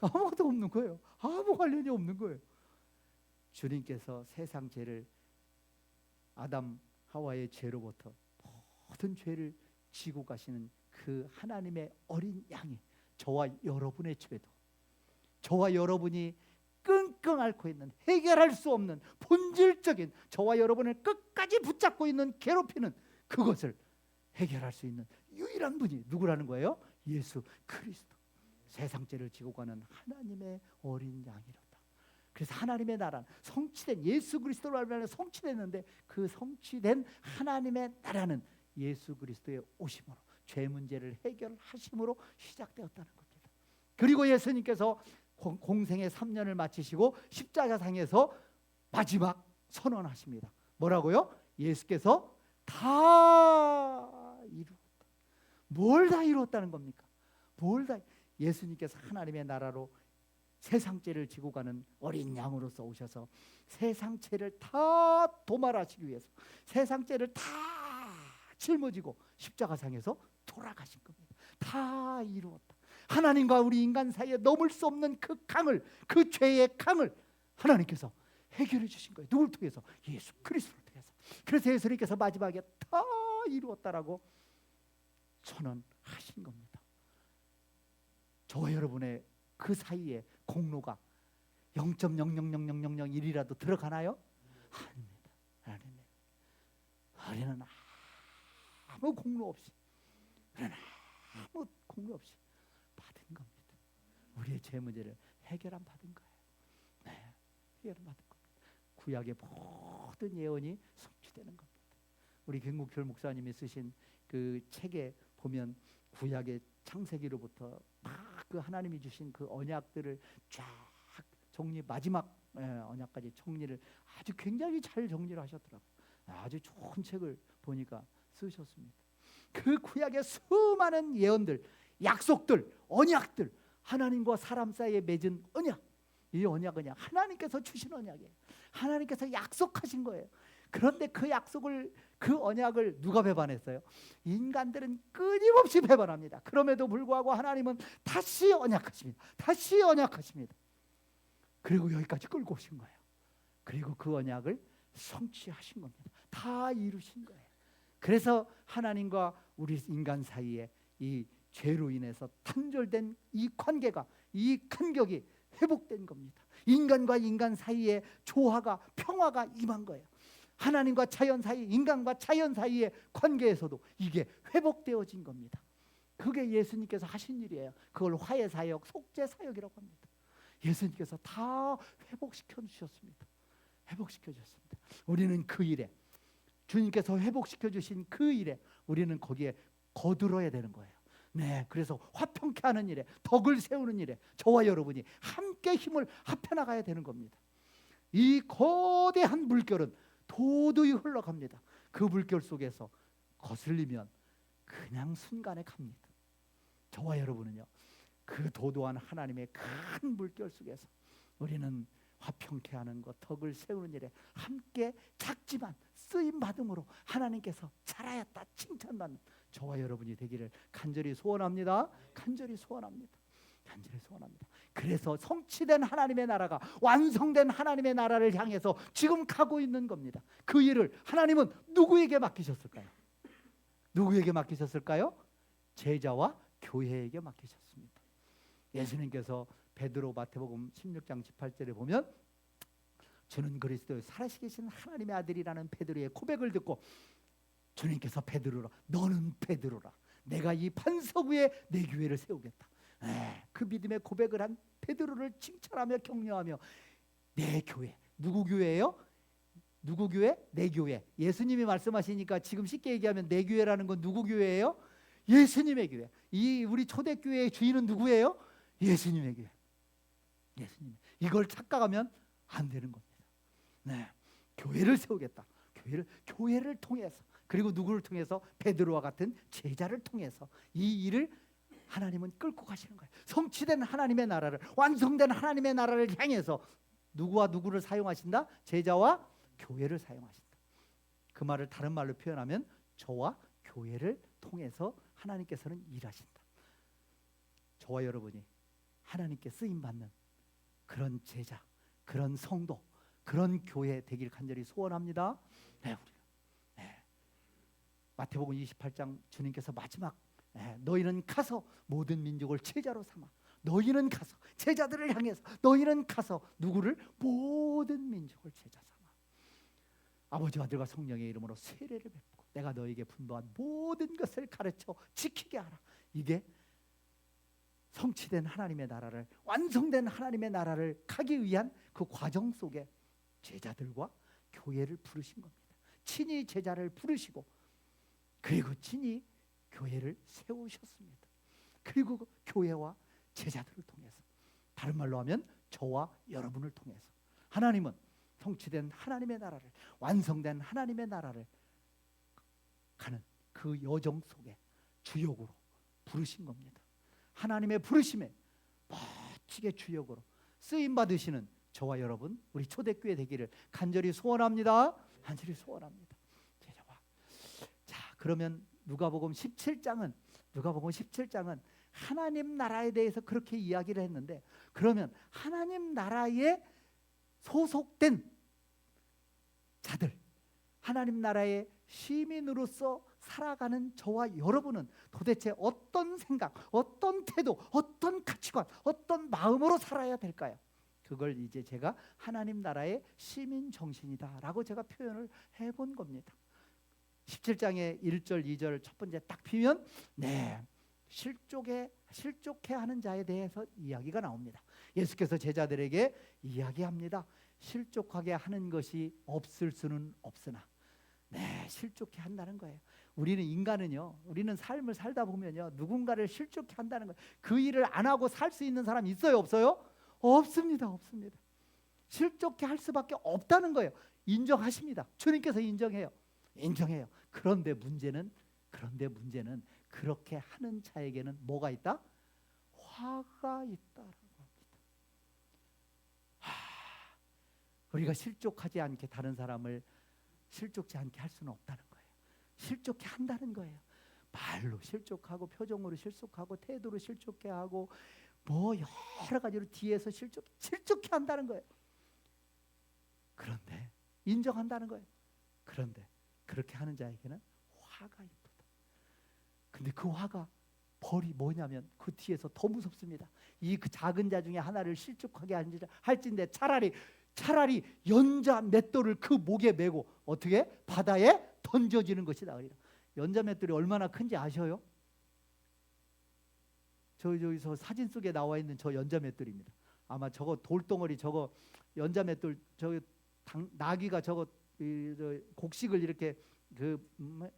아무것도 없는 거예요. 아무 관련이 없는 거예요. 주님께서 세상 죄를, 아담 하와의 죄로부터 모든 죄를 지고 가시는 그 하나님의 어린 양이 저와 여러분의 죄도, 저와 여러분이 끙끙 앓고 있는, 해결할 수 없는 본질적인, 저와 여러분을 끝까지 붙잡고 있는, 괴롭히는 그것을 해결할 수 있는 유일한 분이 누구라는 거예요? 예수 그리스도. 세상 죄를 지고 가는 하나님의 어린 양이로다. 그래서 하나님의 나라는 성취된, 예수 그리스도로 알면 성취됐는데, 그 성취된 하나님의 나라는 예수 그리스도의 오심으로, 죄 문제를 해결하심으로 시작되었다는 겁니다. 그리고 예수님께서 공생의 3년을 마치시고 십자가상에서 마지막 선언하십니다. 뭐라고요? 예수께서 다 이루었다. 뭘 다 이루었다는 겁니까? 예수님께서 하나님의 나라로 세상 죄를 지고 가는 어린 양으로서 오셔서 세상 죄를 다 도말하시기 위해서, 세상 죄를 다 짊어지고 십자가상에서 돌아가신 겁니다. 다 이루었다. 하나님과 우리 인간 사이에 넘을 수 없는 그 강을, 그 죄의 강을 하나님께서 해결해 주신 거예요. 누굴 통해서? 예수 그리스도를 통해서. 그래서 예수님께서 마지막에 다 이루었다라고 선언하신 겁니다. 저와 여러분의 그 사이에 공로가 0.0000001이라도 들어가나요? 아닙니다. 아닙니다. 우리는 아무 공로 없이, 우리는 아무 공로 없이 받은 겁니다. 우리의 죄 문제를 해결한 받은 거예요. 네, 해결한 받은 겁니다. 구약의 모든 예언이 성취되는 겁니다. 우리 김국철 목사님이 쓰신 그 책에 보면 구약의 창세기로부터 막 그 하나님이 주신 그 언약들을 쫙 정리, 마지막 언약까지 정리를 아주 굉장히 잘 정리를 하셨더라고요. 아주 좋은 책을 보니까 쓰셨습니다. 그 구약의 수많은 예언들, 약속들, 언약들, 하나님과 사람 사이에 맺은 언약, 이 언약은 그냥 하나님께서 주신 언약이에요. 하나님께서 약속하신 거예요. 그런데 그 약속을, 그 언약을 누가 배반했어요? 인간들은 끊임없이 배반합니다. 그럼에도 불구하고 하나님은 다시 언약하십니다. 다시 언약하십니다. 그리고 여기까지 끌고 오신 거예요. 그리고 그 언약을 성취하신 겁니다. 다 이루신 거예요. 그래서 하나님과 우리 인간 사이에 이 죄로 인해서 단절된 이 관계가, 이 간격이 회복된 겁니다. 인간과 인간 사이에 조화가, 평화가 임한 거예요. 하나님과 자연 사이, 인간과 자연 사이의 관계에서도 이게 회복되어진 겁니다. 그게 예수님께서 하신 일이에요. 그걸 화해사역, 속죄사역이라고 합니다. 예수님께서 다 회복시켜 주셨습니다. 회복시켜 주셨습니다. 우리는 그 일에, 주님께서 회복시켜 주신 그 일에 우리는 거기에 거들어야 되는 거예요. 네, 그래서 화평케 하는 일에, 덕을 세우는 일에 저와 여러분이 함께 힘을 합해 나가야 되는 겁니다. 이 거대한 물결은 도저히 흘러갑니다. 그 물결 속에서 거슬리면 그냥 순간에 갑니다. 저와 여러분은요, 그 도도한 하나님의 큰 물결 속에서 우리는 화평케 하는 것, 덕을 세우는 일에 함께 작지만 쓰임 받음으로 하나님께서 잘하였다 칭찬받는 저와 여러분이 되기를 간절히 소원합니다. 간절히 소원합니다. 간절히 소원합니다. 그래서 성취된 하나님의 나라가, 완성된 하나님의 나라를 향해서 지금 가고 있는 겁니다. 그 일을 하나님은 누구에게 맡기셨을까요? 누구에게 맡기셨을까요? 제자와 교회에게 맡기셨습니다. 예수님께서 베드로 마태복음 16장 18절에 보면 주는 그리스도의 살아시 계신 하나님의 아들이라는 베드로의 고백을 듣고 주님께서 베드로라, 너는 베드로라, 내가 이 반석 위에 내 교회를 세우겠다. 그 믿음의 고백을 한 베드로를 칭찬하며 격려하며 내 교회, 누구 교회예요? 누구 교회? 내 교회. 예수님이 말씀하시니까 지금 쉽게 얘기하면 내 교회라는 건 누구 교회예요? 예수님의 교회. 이 우리 초대교회의 주인은 누구예요? 예수님의 교회. 예수님. 이걸 착각하면 안 되는 겁니다. 네, 교회를 세우겠다. 교회를 통해서, 그리고 누구를 통해서? 베드로와 같은 제자를 통해서 이 일을 하나님은 끌고 가시는 거예요. 성취된 하나님의 나라를, 완성된 하나님의 나라를 향해서 누구와 누구를 사용하신다? 제자와 교회를 사용하신다. 그 말을 다른 말로 표현하면 저와 교회를 통해서 하나님께서는 일하신다. 저와 여러분이 하나님께 쓰임받는 그런 제자, 그런 성도, 그런 교회 되길 간절히 소원합니다. 네, 네. 마태복음 28장 주님께서 마지막 너희는 가서 모든 민족을 제자로 삼아, 너희는 가서 제자들을 향해서 너희는 가서 누구를? 모든 민족을 제자 삼아 아버지와 아들과 성령의 이름으로 세례를 베푸고 내가 너희에게 분부한 모든 것을 가르쳐 지키게 하라. 이게 성취된 하나님의 나라를, 완성된 하나님의 나라를 가기 위한 그 과정 속에 제자들과 교회를 부르신 겁니다. 친히 제자를 부르시고 그리고 친히 교회를 세우셨습니다. 그리고 그 교회와 제자들을 통해서, 다른 말로 하면 저와 여러분을 통해서 하나님은 성취된 하나님의 나라를, 완성된 하나님의 나라를 가는 그 여정 속에 주역으로 부르신 겁니다. 하나님의 부르심에 멋지게 주역으로 쓰임 받으시는 저와 여러분, 우리 초대교회 되기를 간절히 소원합니다. 간절히 소원합니다. 제자와. 자, 그러면 누가복음 17장은 하나님 나라에 대해서 그렇게 이야기를 했는데, 그러면 하나님 나라에 소속된 자들, 하나님 나라의 시민으로서 살아가는 저와 여러분은 도대체 어떤 생각, 어떤 태도, 어떤 가치관, 어떤 마음으로 살아야 될까요? 그걸 이제 제가 하나님 나라의 시민 정신이다라고 제가 표현을 해본 겁니다. 17장의 1절, 2절 첫 번째 딱 피면 실족해 하는 자에 대해서 이야기가 나옵니다. 예수께서 제자들에게 이야기합니다. 실족하게 하는 것이 없을 수는 없으나 실족해 한다는 거예요. 우리는 인간은요, 우리는 삶을 살다 보면요, 누군가를 실족해 한다는 거예요. 그 일을 안 하고 살 수 있는 사람 있어요, 없어요? 없습니다. 실족해 할 수밖에 없다는 거예요. 인정하십니다. 주님께서 인정해요. 그런데 문제는 그렇게 하는 자에게는 뭐가 있다? 화가 있다라고 합니다. 우리가 실족하지 않게 다른 사람을 실족지 않게 할 수는 없다는 거예요. 실족해 한다는 거예요. 말로 실족하고, 표정으로 실족하고, 태도로 실족해 하고, 뭐 여러 가지로 뒤에서 실족해 한다는 거예요. 그런데 인정한다는 거예요. 그런데 그렇게 하는 자에게는 화가 있도다. 근데 그 화가 벌이 뭐냐면 그 뒤에서 더 무섭습니다. 그 작은 자 중에 하나를 실족하게 할진데 차라리 연자 맷돌을 그 목에 메고 어떻게 바다에 던져지는 것이다. 연자 맷돌이 얼마나 큰지 아셔요? 저기서 사진 속에 나와 있는 저 연자 맷돌입니다. 아마 저거 돌덩어리, 저거 연자 맷돌, 저기 나귀가 저거 곡식을 이렇게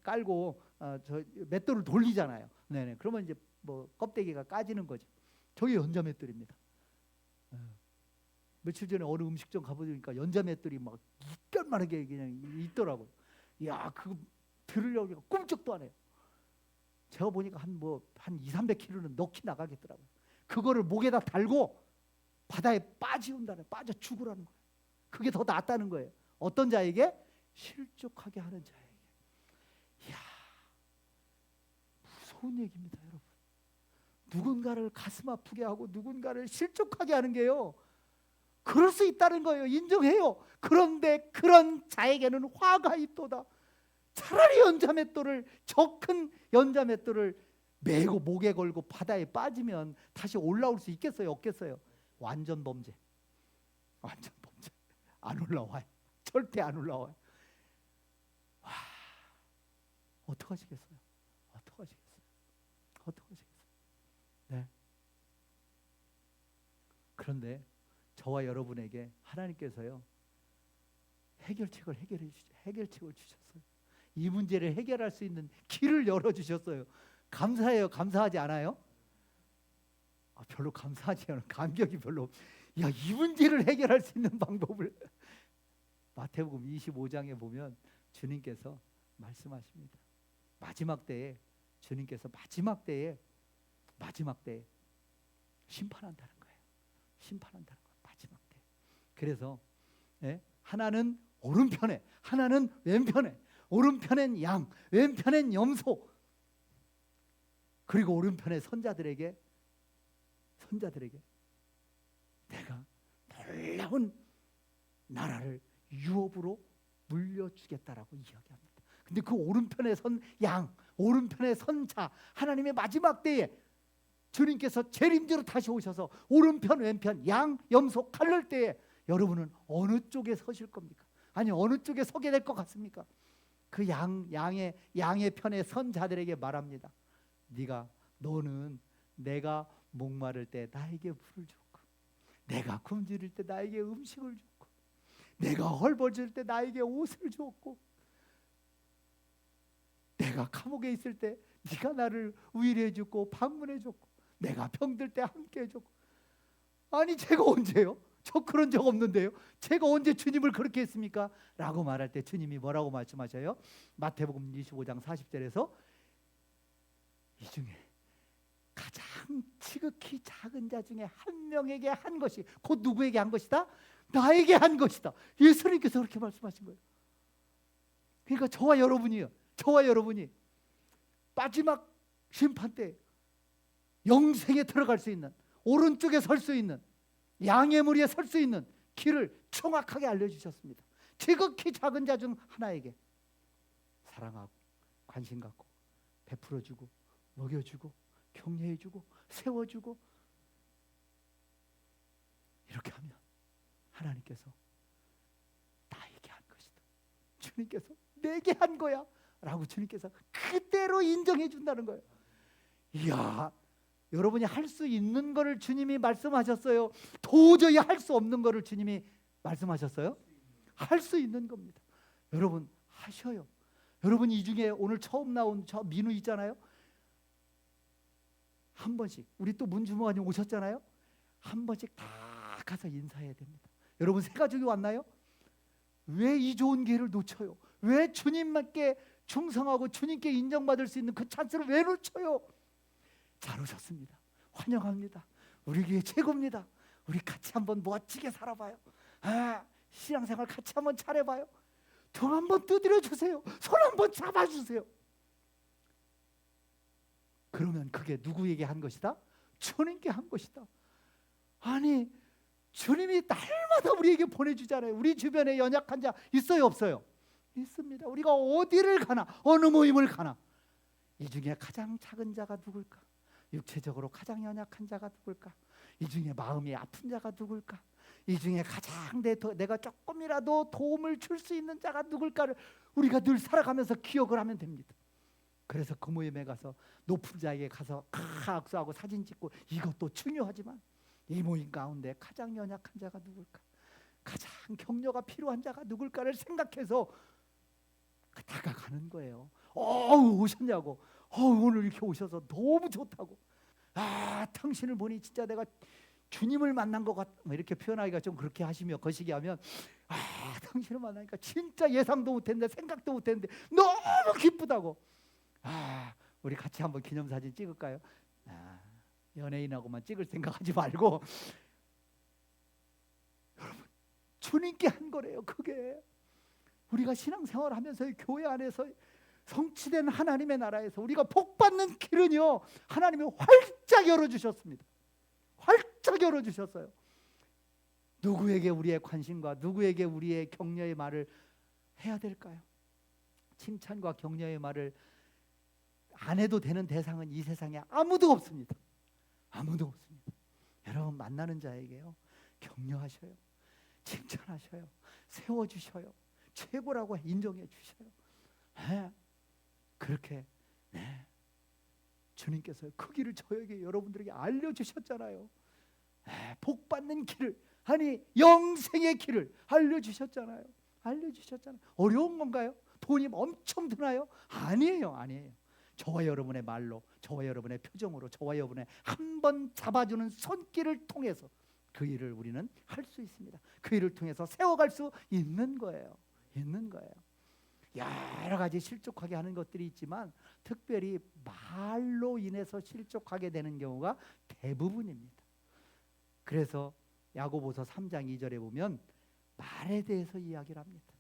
깔고 저 맷돌을 돌리잖아요. 네네. 그러면 이제 뭐 껍데기가 까지는 거죠. 저게 연자 맷돌입니다. 며칠 전에 어느 음식점 가보니까 연자 맷돌이 막 이끌만하게 그냥 있더라고요. 야, 그거 들으려고 꿈쩍도 안 해요. 제가 보니까 한 200~300kg는 넣기 나가겠더라고요. 그거를 목에다 달고 바다에 빠져 죽으라는 거예요. 그게 더 낫다는 거예요. 어떤 자에게? 실족하게 하는 자에게. 이야, 무서운 얘기입니다, 여러분. 누군가를 가슴 아프게 하고 누군가를 실족하게 하는 게요, 그럴 수 있다는 거예요. 인정해요. 그런데 그런 자에게는 화가 있도다. 차라리 저 큰 연자 맷돌을 메고 목에 걸고 바다에 빠지면 다시 올라올 수 있겠어요, 없겠어요? 완전 범죄. 안 올라와요. 절대 안 올라와요. 와, 어떡하시겠어요? 네. 그런데 저와 여러분에게 하나님께서요, 해결책을 주셨어요. 이 문제를 해결할 수 있는 길을 열어주셨어요. 감사해요. 감사하지 않아요? 별로 감사하지 않아요. 감격이 별로. 이 문제를 해결할 수 있는 방법을 마태복음 25장에 보면 주님께서 말씀하십니다. 마지막 때에 주님께서 마지막 때에 심판한다는 거예요. 마지막 때. 그래서 하나는 오른편에, 하나는 왼편에, 오른편엔 양, 왼편엔 염소, 그리고 오른편의 선자들에게 내가 놀라운 나라를 유업으로 물려주겠다라고 이야기합니다. 근데 그 오른편의 양, 오른편의 선자, 하나님의 마지막 때에 주님께서 재림대로 다시 오셔서 오른편 왼편 양, 염소 갈릴 때에 여러분은 어느 쪽에 서실 겁니까? 아니, 어느 쪽에 서게 될 것 같습니까? 그 양의 편에 선 자들에게 말합니다. 너는 내가 목마를 때 나에게 물을 줬고, 내가 굶주릴 때 나에게 음식을 줬고, 내가 헐벗을 때 나에게 옷을 줬고, 내가 감옥에 있을 때 네가 나를 위로해 줬고 방문해 줬고, 내가 병들 때 함께 해줬고. 아니, 제가 언제요? 저 그런 적 없는데요. 제가 언제 주님을 그렇게 했습니까? 라고 말할 때 주님이 뭐라고 말씀하셔요? 마태복음 25장 40절에서 이 중에 가장 지극히 작은 자 중에 한 명에게 한 것이, 곧 누구에게 한 것이다? 나에게 한 것이다. 예수님께서 그렇게 말씀하신 거예요. 그러니까 저와 여러분이 마지막 심판 때 영생에 들어갈 수 있는, 오른쪽에 설 수 있는, 양의 무리에 설 수 있는 길을 정확하게 알려주셨습니다. 지극히 작은 자 중 하나에게 사랑하고 관심 갖고 베풀어주고 먹여주고 격려해주고 세워주고, 이렇게 하면 하나님께서 나에게 한 것이다, 주님께서 내게 한 거야 라고 주님께서 그대로 인정해 준다는 거예요. 이야, 여러분이 할 수 있는 거를 주님이 말씀하셨어요? 도저히 할 수 없는 거를 주님이 말씀하셨어요? 할 수 있는 겁니다. 여러분 하셔요. 여러분 이 중에 오늘 처음 나온 저 민우 있잖아요. 한 번씩, 우리 또 문주모님 오셨잖아요. 한 번씩 다 가서 인사해야 됩니다. 여러분 새 가족이 왔나요? 왜 이 좋은 기회를 놓쳐요? 왜 주님께 충성하고 주님께 인정받을 수 있는 그 찬스를 왜 놓쳐요? 잘 오셨습니다. 환영합니다. 우리 교회 최고입니다. 우리 같이 한번 멋지게 살아봐요. 신앙생활 같이 한번 잘해봐요. 등 한번 두드려 주세요. 손 한번 잡아주세요. 그러면 그게 누구에게 한 것이다? 주님께 한 것이다. 아니, 주님이 날마다 우리에게 보내주잖아요. 우리 주변에 연약한 자 있어요, 없어요? 있습니다. 우리가 어디를 가나, 어느 모임을 가나, 이 중에 가장 작은 자가 누굴까? 육체적으로 가장 연약한 자가 누굴까? 이 중에 마음이 아픈 자가 누굴까? 이 중에 가장 내가 조금이라도 도움을 줄 수 있는 자가 누굴까를 우리가 늘 살아가면서 기억을 하면 됩니다. 그래서 그 모임에 가서 높은 자에게 가서 악수하고 사진 찍고, 이것도 중요하지만 이 모임 가운데 가장 연약한 자가 누굴까? 가장 격려가 필요한 자가 누굴까를 생각해서 다가가는 거예요. 오셨냐고. 오늘 이렇게 오셔서 너무 좋다고. 당신을 보니 진짜 내가 주님을 만난 것 같다, 이렇게 표현하기가 좀 그렇게 하시며 거시기 하면, 당신을 만나니까 진짜 예상도 못했는데 생각도 못했는데 너무 기쁘다고. 우리 같이 한번 기념사진 찍을까요? 연예인하고만 찍을 생각하지 말고, 여러분 주님께 한 거래요. 그게 우리가 신앙생활하면서 교회 안에서 성취된 하나님의 나라에서 우리가 복받는 길은요, 하나님이 활짝 열어주셨습니다. 활짝 열어주셨어요. 누구에게 우리의 관심과 누구에게 우리의 격려의 말을 해야 될까요? 칭찬과 격려의 말을 안 해도 되는 대상은 이 세상에 아무도 없습니다. 아무도 없습니다. 여러분 만나는 자에게요, 격려하셔요, 칭찬하셔요, 세워주셔요, 최고라고 인정해 주셔요. 그렇게 주님께서 그 길을 저에게, 여러분들에게 알려주셨잖아요. 복받는 길을, 아니 영생의 길을 알려주셨잖아요. 알려주셨잖아요. 어려운 건가요? 돈이 엄청 드나요? 아니에요. 아니에요. 저와 여러분의 말로, 저와 여러분의 표정으로, 저와 여러분의 한 번 잡아주는 손길을 통해서 그 일을 우리는 할 수 있습니다. 그 일을 통해서 세워갈 수 있는 거예요. 있는 거예요. 여러 가지 실족하게 하는 것들이 있지만 특별히 말로 인해서 실족하게 되는 경우가 대부분입니다. 그래서 야고보서 3장 2절에 보면 말에 대해서 이야기를 합니다.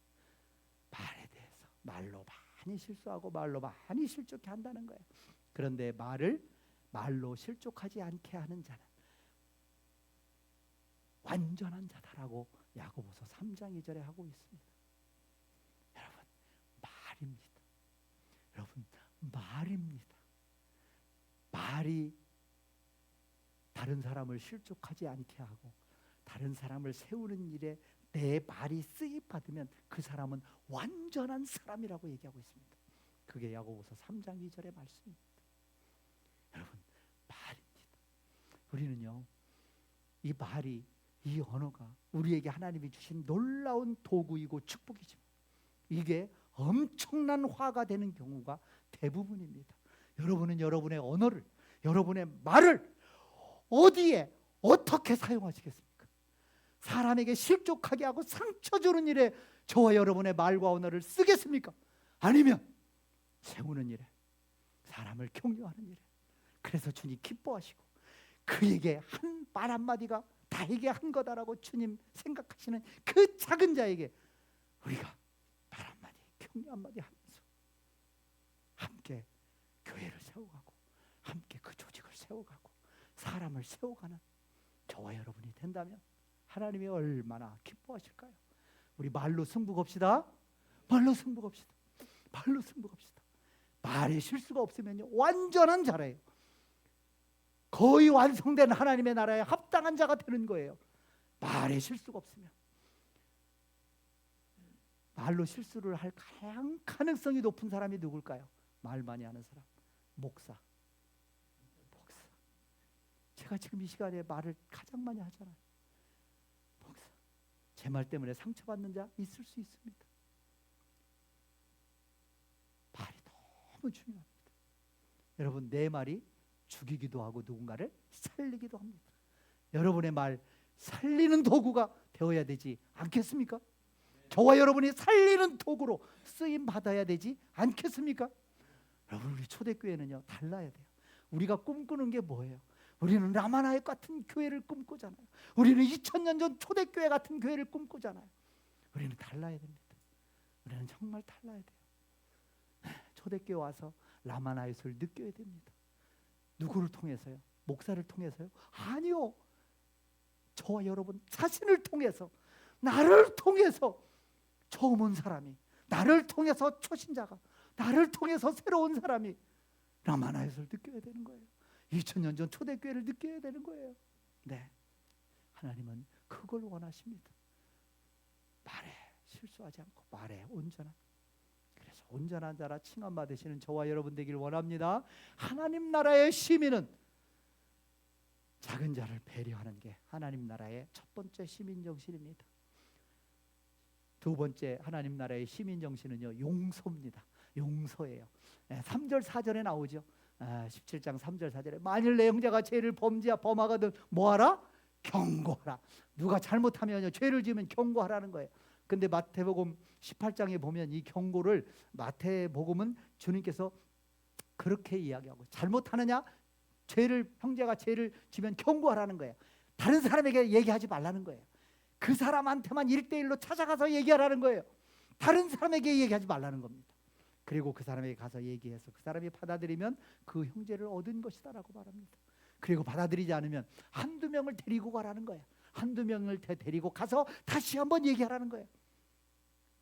말에 대해서, 말로 많이 실수하고 말로 많이 실족해 한다는 거예요. 그런데 말로 실족하지 않게 하는 자는 완전한 자다라고 야고보서 3장 2절에 하고 있습니다. 여러분 말입니다. 여러분 말입니다. 말이 다른 사람을 실족하지 않게 하고 다른 사람을 세우는 일에 내 말이 쓰임받으면 그 사람은 완전한 사람이라고 얘기하고 있습니다. 그게 야고보서 3장 2절의 말씀입니다. 여러분 말입니다. 우리는요, 이 말이, 이 언어가 우리에게 하나님이 주신 놀라운 도구이고 축복이지만 이게 엄청난 화가 되는 경우가 대부분입니다. 여러분은 여러분의 언어를, 여러분의 말을 어디에 어떻게 사용하시겠습니까? 사람에게 실족하게 하고 상처 주는 일에 저와 여러분의 말과 언어를 쓰겠습니까? 아니면 세우는 일에, 사람을 격려하는 일에, 그래서 주님 기뻐하시고 그에게 한 말 한마디가 나에게 한 거다라고 주님 생각하시는 그 작은 자에게 우리가 말 한마디, 격려 한마디 하면서 함께 교회를 세워가고 사람을 세워가는 저와 여러분이 된다면 하나님이 얼마나 기뻐하실까요? 우리 말로 승부 겁시다. 말로 승부 겁시다. 말로 승부 겁시다. 말에 실수가 없으면요 완전한 자라예요. 거의 완성된 하나님의 나라에 합당한 자가 되는 거예요. 말에 실수가 없으면. 말로 실수를 할 가장 가능성이 높은 사람이 누굴까요? 말 많이 하는 사람. 목사. 제가 지금 이 시간에 말을 가장 많이 하잖아요. 목사. 제 말 때문에 상처받는 자 있을 수 있습니다. 말이 너무 중요합니다. 여러분, 내 말이 죽이기도 하고 누군가를 살리기도 합니다. 여러분의 말 살리는 도구가 되어야 되지 않겠습니까? 저와 여러분이 살리는 도구로 쓰임 받아야 되지 않겠습니까? 여러분, 우리 초대교회는요 달라야 돼요. 우리가 꿈꾸는 게 뭐예요? 우리는 라마나의 같은 교회를 꿈꾸잖아요. 우리는 2000년 전 초대교회 같은 교회를 꿈꾸잖아요. 우리는 달라야 됩니다. 우리는 정말 달라야 돼요. 초대교회 와서 라마나의를 느껴야 됩니다. 누구를 통해서요? 목사를 통해서요? 아니요. 저와 여러분 자신을 통해서, 나를 통해서 처음 온 사람이, 나를 통해서 초신자가, 나를 통해서 새로운 사람이 라마나의를 느껴야 되는 거예요. 2000년 전 초대교회를 느껴야 되는 거예요. 네, 하나님은 그걸 원하십니다. 말에 실수하지 않고 말에 온전한, 그래서 온전한 자라 칭함 받으시는 저와 여러분 되길 원합니다. 하나님 나라의 시민은 작은 자를 배려하는 게 하나님 나라의 첫 번째 시민 정신입니다. 두 번째 하나님 나라의 시민 정신은요 용서입니다. 용서예요. 3절 4절에 나오죠. 17장 3절 4절에 만일 내 형제가 죄를 범하거든 뭐하라? 경고하라. 누가 잘못하면 죄를 지으면 경고하라는 거예요. 근데 마태복음 18장에 보면 이 경고를 마태복음은 주님께서 그렇게 이야기하고, 잘못하느냐? 형제가 죄를 지면 경고하라는 거예요. 다른 사람에게 얘기하지 말라는 거예요. 그 사람한테만 1대1로 찾아가서 얘기하라는 거예요. 다른 사람에게 얘기하지 말라는 겁니다. 그리고 그 사람에게 가서 얘기해서 그 사람이 받아들이면 그 형제를 얻은 것이다라고 말합니다. 그리고 받아들이지 않으면 한두 명을 데리고 가라는 거예요. 한두 명을 데리고 가서 다시 한번 얘기하라는 거예요.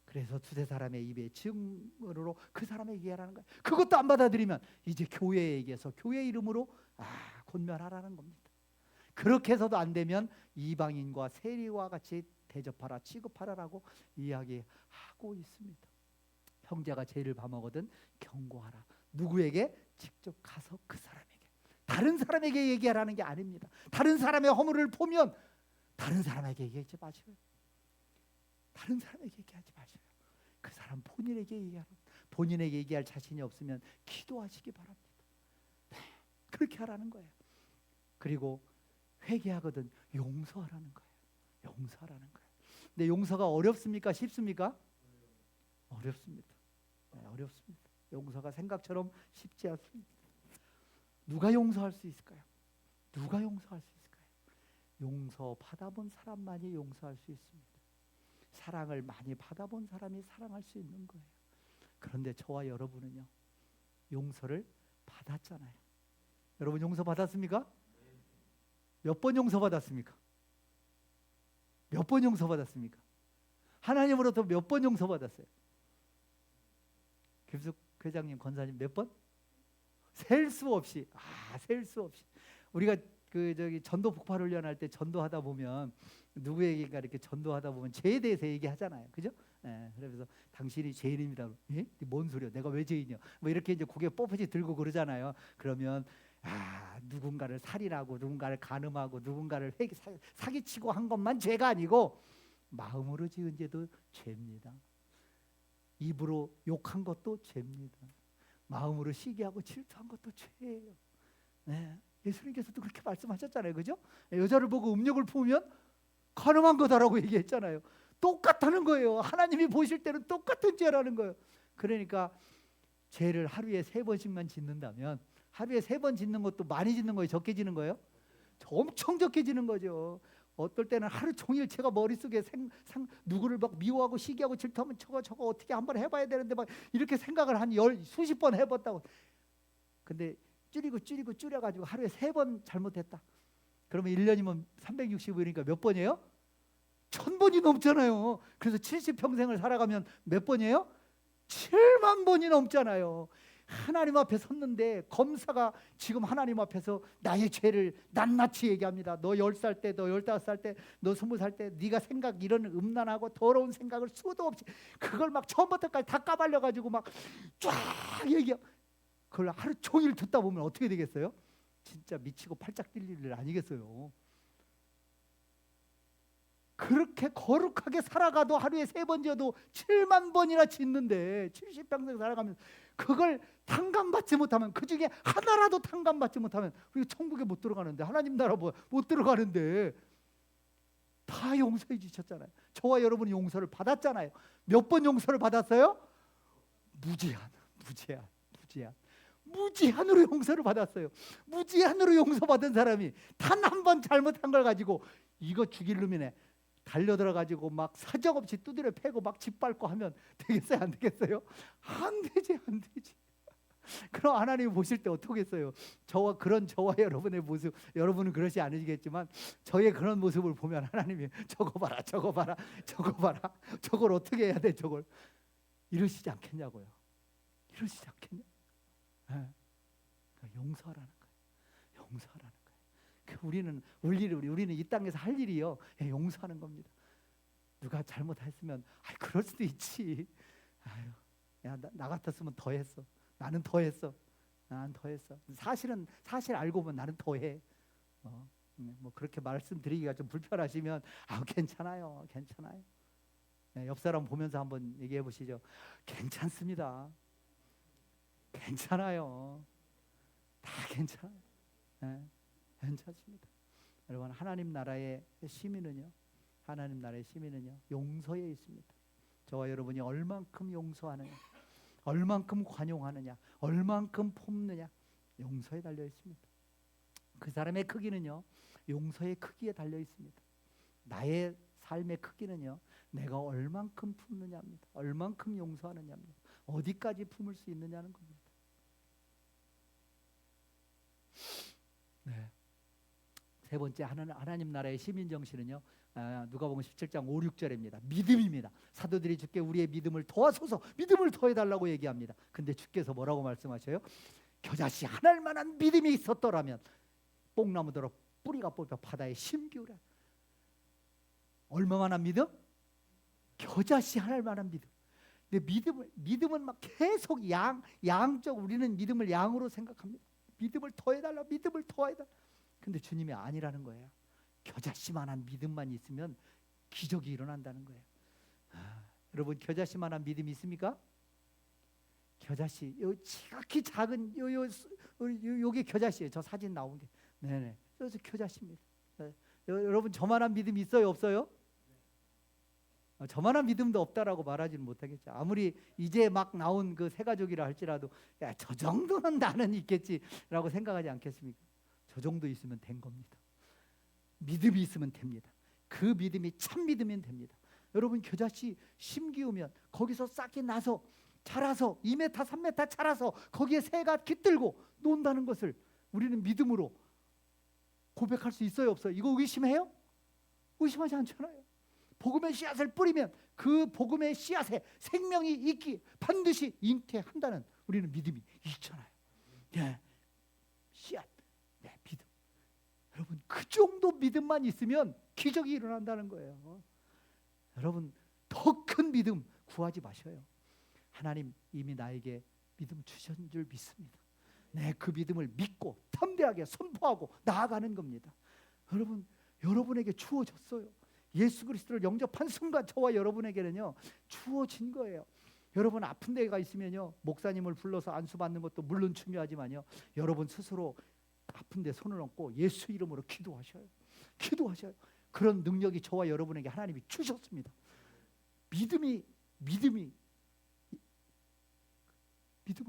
그래서 두세 사람의 입에 증언으로 그 사람에게 얘기하라는 거예요. 그것도 안 받아들이면 이제 교회에 얘기해서 교회 이름으로 권면하라는 겁니다. 그렇게 해서도 안 되면 이방인과 세리와 같이 대접하라, 취급하라라고 이야기하고 있습니다. 형제가 죄를 범하거든 경고하라. 누구에게? 직접 가서 그 사람에게, 다른 사람에게 얘기하라는 게 아닙니다. 다른 사람의 허물을 보면 다른 사람에게 얘기하지 마세요. 다른 사람에게 얘기하지 마세요. 그 사람 본인에게 얘기하라. 본인에게 얘기할 자신이 없으면 기도하시기 바랍니다. 네, 그렇게 하라는 거예요. 그리고 회개하거든 용서하라는 거예요. 용서하라는 거예요. 근데 용서가 어렵습니까? 쉽습니까? 어렵습니다. 네, 어렵습니다. 용서가 생각처럼 쉽지 않습니다. 누가 용서할 수 있을까요? 누가 용서할 수 있을까요? 용서 받아본 사람만이 용서할 수 있습니다. 사랑을 많이 받아본 사람이 사랑할 수 있는 거예요. 그런데 저와 여러분은요 용서를 받았잖아요. 여러분 용서 받았습니까? 몇 번 용서 받았습니까? 몇 번 용서 받았습니까? 하나님으로부터 몇 번 용서 받았어요? 김숙 회장님, 권사님 몇 번? 셀 수 없이. 셀 수 없이. 우리가 전도 폭발 훈련할 때 전도하다 보면 누구에게가 이렇게 전도하다 보면 죄에 대해서 얘기하잖아요, 그죠? 그래서 당신이 죄인입니다. 예? 뭔 소리야? 내가 왜 죄인이야? 뭐 이렇게 이제 고개 뻣뻣이 들고 그러잖아요. 그러면 누군가를 살인하고 누군가를 간음하고 누군가를 사기치고 한 것만 죄가 아니고 마음으로 지은 죄도 죄입니다. 입으로 욕한 것도 죄입니다. 마음으로 시기하고 질투한 것도 죄예요. 네. 예수님께서도 그렇게 말씀하셨잖아요, 그죠? 여자를 보고 음욕을 품으면 간음한 거다라고 얘기했잖아요. 똑같다는 거예요. 하나님이 보실 때는 똑같은 죄라는 거예요. 그러니까 죄를 하루에 3번씩만 짓는다면 하루에 3번 짓는 것도 많이 짓는 거예요? 적게 짓는 거예요? 엄청 적게 짓는 거죠. 어떨 때는 하루 종일 제가 머릿속에 누구를 막 미워하고 시기하고 질투하면 저거 어떻게 한번 해봐야 되는데 막 이렇게 생각을 한 수십 번 해봤다고. 근데 줄여가지고 하루에 3번 잘못했다. 그러면 1년이면 365일이니까 몇 번이에요? 1000번이 넘잖아요. 그래서 70평생을 살아가면 몇 번이에요? 7만 번이 넘잖아요. 하나님 앞에 섰는데 검사가 지금 하나님 앞에서 나의 죄를 낱낱이 얘기합니다. 너 10살 때, 너 15살 때, 너 20살 때 네가 생각 이런 음란하고 더러운 생각을 수도 없이 그걸 막 처음부터까지 다 까발려가지고 막 쫙 얘기해. 그걸 하루 종일 듣다 보면 어떻게 되겠어요? 진짜 미치고 팔짝 뛸 일 아니겠어요? 그렇게 거룩하게 살아가도 하루에 3번 지어도 7만 번이나 짓는데 70평생 살아가면 그걸 탕감받지 못하면, 그 중에 하나라도 탕감받지 못하면 우리 천국에 못 들어가는데, 하나님 나라 못 들어가는데 다 용서해 주셨잖아요. 저와 여러분이 용서를 받았잖아요. 몇 번 용서를 받았어요? 무제한으로 용서를 받았어요. 무제한으로 용서받은 사람이 단 한 번 잘못한 걸 가지고 이거 죽일 놈이네 달려들어가지고 막 사정없이 두드려 패고 막 짓밟고 하면 되겠어요? 안 되겠어요? 안 되지. 그럼 하나님이 보실 때 어떻겠어요? 저와 여러분의 모습, 여러분은 그러지 않으시겠지만 저의 그런 모습을 보면 하나님이 저거 봐라 저걸 어떻게 해야 돼, 저걸 이러시지 않겠냐고요. 이러시지 않겠냐? 네. 그러니까 용서하라는 거예요. 우리는 이 땅에서 할 일이요, 용서하는 겁니다. 누가 잘못했으면 그럴 수도 있지. 나 같았으면 더 했어. 나는 더 했어. 사실 알고 보면 나는 더 해. 뭐 그렇게 말씀드리기가 좀 불편하시면 괜찮아요. 옆 사람 보면서 한번 얘기해 보시죠. 괜찮습니다. 괜찮아요. 다 괜찮아요. 괜찮습니다. 여러분, 하나님 나라의 시민은요 용서에 있습니다. 저와 여러분이 얼만큼 용서하느냐, 얼만큼 관용하느냐, 얼만큼 품느냐, 용서에 달려 있습니다. 그 사람의 크기는요 용서의 크기에 달려 있습니다. 나의 삶의 크기는요 내가 얼만큼 품느냐입니다. 얼만큼 용서하느냐입니다. 어디까지 품을 수 있느냐는 겁니다. 네. 세 번째 하나님 나라의 시민 정신은요 누가복음 17장 5, 6절입니다. 믿음입니다. 사도들이 주께 우리의 믿음을 도와소서, 믿음을 더해달라고 얘기합니다. 근데 주께서 뭐라고 말씀하셔요? 겨자씨 하나일 만한 믿음이 있었더라면 뽕나무더러 뿌리가 뽑혀 바다에 심기우라. 얼마만한 믿음? 겨자씨 하나일 만한 믿음. 근데 믿음은 막 계속 양적, 우리는 믿음을 양으로 생각합니다. 믿음을 더해달라. 근데 주님이 아니라는 거예요. 겨자씨만한 믿음만 있으면 기적이 일어난다는 거예요. 여러분, 겨자씨만한 믿음이 있습니까? 겨자씨, 요 지극히 작은 요게 겨자씨예요. 저 사진 나온 게. 네네. 그래서 겨자씨입니다. 여러분, 저만한 믿음이 있어요, 없어요? 저만한 믿음도 없다라고 말하지는 못하겠죠. 아무리 이제 막 나온 그 새 가족이라 할지라도 저 정도는 나는 있겠지라고 생각하지 않겠습니까? 저 정도 있으면 된 겁니다. 믿음이 있으면 됩니다. 그 믿음이 참 믿으면 됩니다. 여러분, 겨자씨 심기우면 거기서 싹이 나서 자라서 2m, 3m 자라서 거기에 새가 깃들고 논다는 것을 우리는 믿음으로 고백할 수 있어요, 없어요? 이거 의심해요? 의심하지 않잖아요. 복음의 씨앗을 뿌리면 그 복음의 씨앗에 생명이 있기 반드시 잉태한다는 우리는 믿음이 있잖아요. 씨앗, 믿음. 여러분, 그 정도 믿음만 있으면 기적이 일어난다는 거예요. 여러분, 더 큰 믿음 구하지 마셔요. 하나님 이미 나에게 믿음 주신 줄 믿습니다. 그 믿음을 믿고 담대하게 선포하고 나아가는 겁니다. 여러분, 여러분에게 주어졌어요. 예수 그리스도를 영접한 순간 저와 여러분에게는요 주어진 거예요. 여러분, 아픈 데가 있으면요 목사님을 불러서 안수받는 것도 물론 중요하지만요, 여러분 스스로 아픈 데 손을 얹고 예수 이름으로 기도하셔요. 그런 능력이 저와 여러분에게 하나님이 주셨습니다. 믿음을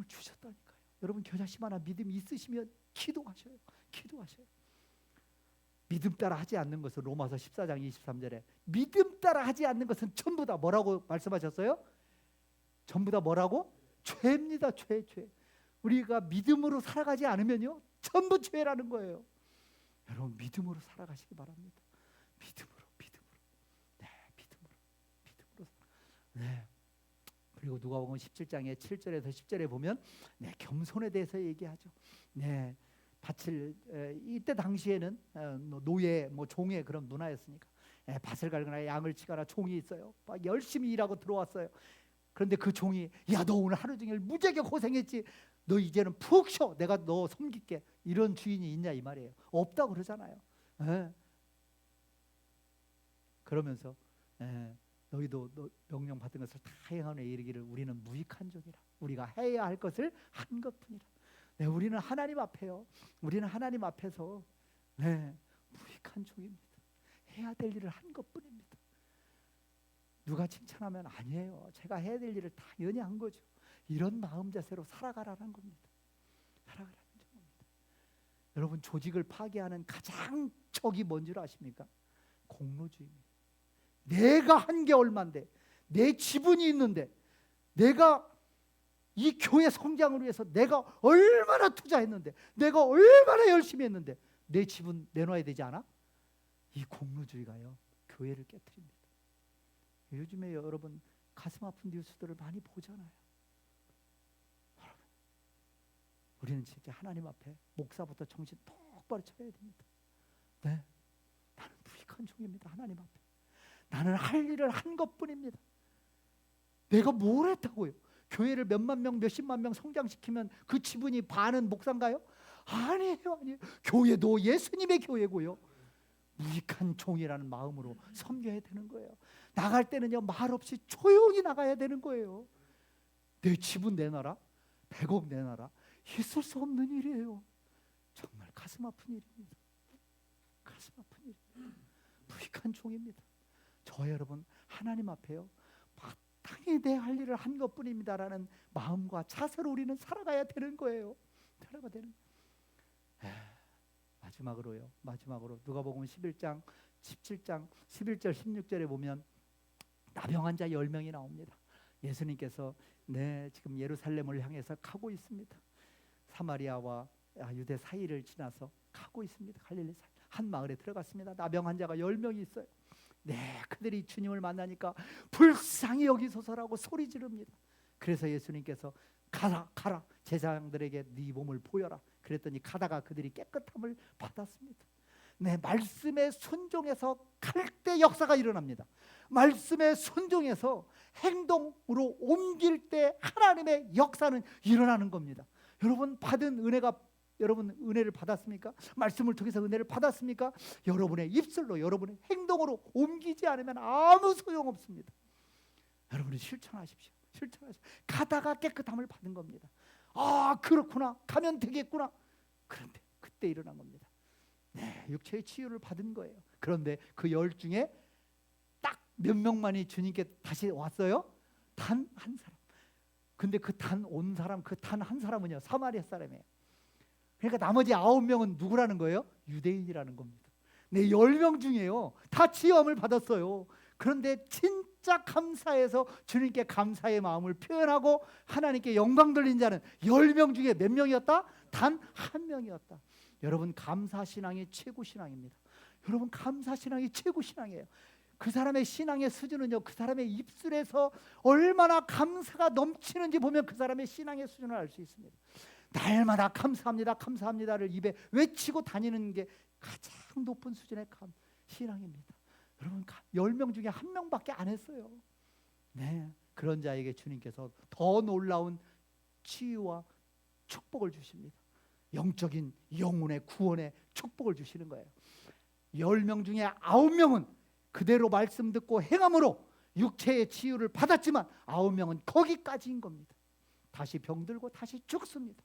주셨다니까요. 여러분, 겨자씨만한 믿음이 있으시면 기도하셔요. 믿음 따라 하지 않는 것은 로마서 14장 23절에 믿음 따라 하지 않는 것은 전부 다 뭐라고 말씀하셨어요? 전부 다 뭐라고? 죄입니다. 죄. 우리가 믿음으로 살아가지 않으면요 전부 죄라는 거예요. 여러분 믿음으로 살아가시기 바랍니다. 믿음으로. 네, 믿음으로. 네. 그리고 누가복음 17장의 7절에서 10절에 보면 네, 겸손에 대해서 얘기하죠. 네. 밭을 이때 당시에는 노예 종의 그런 문화였으니까 밭을 갈거나 양을 치거나 종이 있어요. 막 열심히 일하고 들어왔어요. 그런데 그 종이 야, 너 오늘 하루 종일 무지하게 고생했지. 너 이제는 푹 쉬어. 내가 너 섬길게. 이런 주인이 있냐 이 말이에요. 없다고 그러잖아요. 그러면서 너희도 명령 받은 것을 다 행하는 이르기를 우리는 무익한 종이라. 우리가 해야 할 것을 한 것뿐이라. 네, 우리는 하나님 앞에요. 우리는 하나님 앞에서 무익한 종입니다. 해야 될 일을 한 것뿐입니다. 누가 칭찬하면 아니에요. 제가 해야 될 일을 다 연연한 거죠. 이런 마음 자세로 살아가라는 겁니다. 살아가라는 겁니다. 여러분 조직을 파괴하는 가장 적이 뭔 줄 아십니까? 공로주의입니다. 내가 한 게 얼만데, 내 지분이 있는데, 내가 이 교회 성장을 위해서 내가 얼마나 투자했는데, 내가 얼마나 열심히 했는데 내 지분 내놔야 되지 않아? 이 공로주의가요 교회를 깨트립니다. 요즘에 여러분 가슴 아픈 뉴스들을 많이 보잖아요. 우리는 진짜 하나님 앞에 목사부터 정신 똑바로 차려야 됩니다. 네, 나는 무익한 종입니다. 하나님 앞에 나는 할 일을 한 것뿐입니다. 내가 뭘 했다고요? 교회를 몇만 명, 몇십만 명 성장시키면 그 지분이 반은 목사인가요? 아니에요. 교회도 예수님의 교회고요. 무익한 종이라는 마음으로 섬겨야 되는 거예요. 나갈 때는요 말없이 조용히 나가야 되는 거예요. 내 지분 내놔라, 100억 내놔라, 있을 수 없는 일이에요. 정말 가슴 아픈 일입니다. 가슴 아픈 일입니다. 무익한 종입니다. 저 여러분 하나님 앞에요 마땅히 내 할 일을 한 것뿐입니다라는 마음과 자세로 우리는 살아가야 되는 거예요. 살아가야 되는 거예요. 마지막으로 누가복음 11장 17장 11절 16절에 보면 나병 환자 10명이 나옵니다. 예수님께서 지금 예루살렘을 향해서 가고 있습니다. 사마리아와 유대 사이를 지나서 가고 있습니다. 갈릴리 사이 한 마을에 들어갔습니다. 나병 환자가 10명이 있어요. 그들이 주님을 만나니까 불쌍히 여기소서라고 소리 지릅니다. 그래서 예수님께서 가라 제사장들에게 네 몸을 보여라. 그랬더니 가다가 그들이 깨끗함을 받았습니다. 말씀에 순종해서 갈 때 역사가 일어납니다. 말씀에 순종해서 행동으로 옮길 때 하나님의 역사는 일어나는 겁니다. 여러분 받은 은혜가 여러분 은혜를 받았습니까? 말씀을 통해서 은혜를 받았습니까? 여러분의 입술로 여러분의 행동으로 옮기지 않으면 아무 소용없습니다. 여러분이 실천하십시오. 가다가 깨끗함을 받은 겁니다. 그렇구나, 가면 되겠구나. 그런데 그때 일어난 겁니다. 육체의 치유를 받은 거예요. 그런데 그 10 중에 딱 몇 명만이 주님께 다시 왔어요? 단 한 사람. 근데 그 단 온 사람, 그 단 한 사람은요 사마리아 사람이에요. 그러니까 나머지 9명은 누구라는 거예요? 유대인이라는 겁니다. 10명 중에요 다 치유함을 받았어요. 그런데 진짜 감사해서 주님께 감사의 마음을 표현하고 하나님께 영광 돌린 자는 10명 중에 몇 명이었다? 단 한 명이었다. 여러분 감사신앙이 최고 신앙입니다. 여러분 감사신앙이 최고 신앙이에요. 그 사람의 신앙의 수준은요 그 사람의 입술에서 얼마나 감사가 넘치는지 보면 그 사람의 신앙의 수준을 알 수 있습니다. 날마다 감사합니다를 입에 외치고 다니는 게 가장 높은 수준의 신앙입니다. 여러분 10명 중에 1명밖에 안 했어요. 그런 자에게 주님께서 더 놀라운 치유와 축복을 주십니다. 영적인 영혼의 구원의 축복을 주시는 거예요. 10명 중에 9명은 그대로 말씀 듣고 행함으로 육체의 치유를 받았지만 9명은 거기까지인 겁니다. 다시 병들고 다시 죽습니다.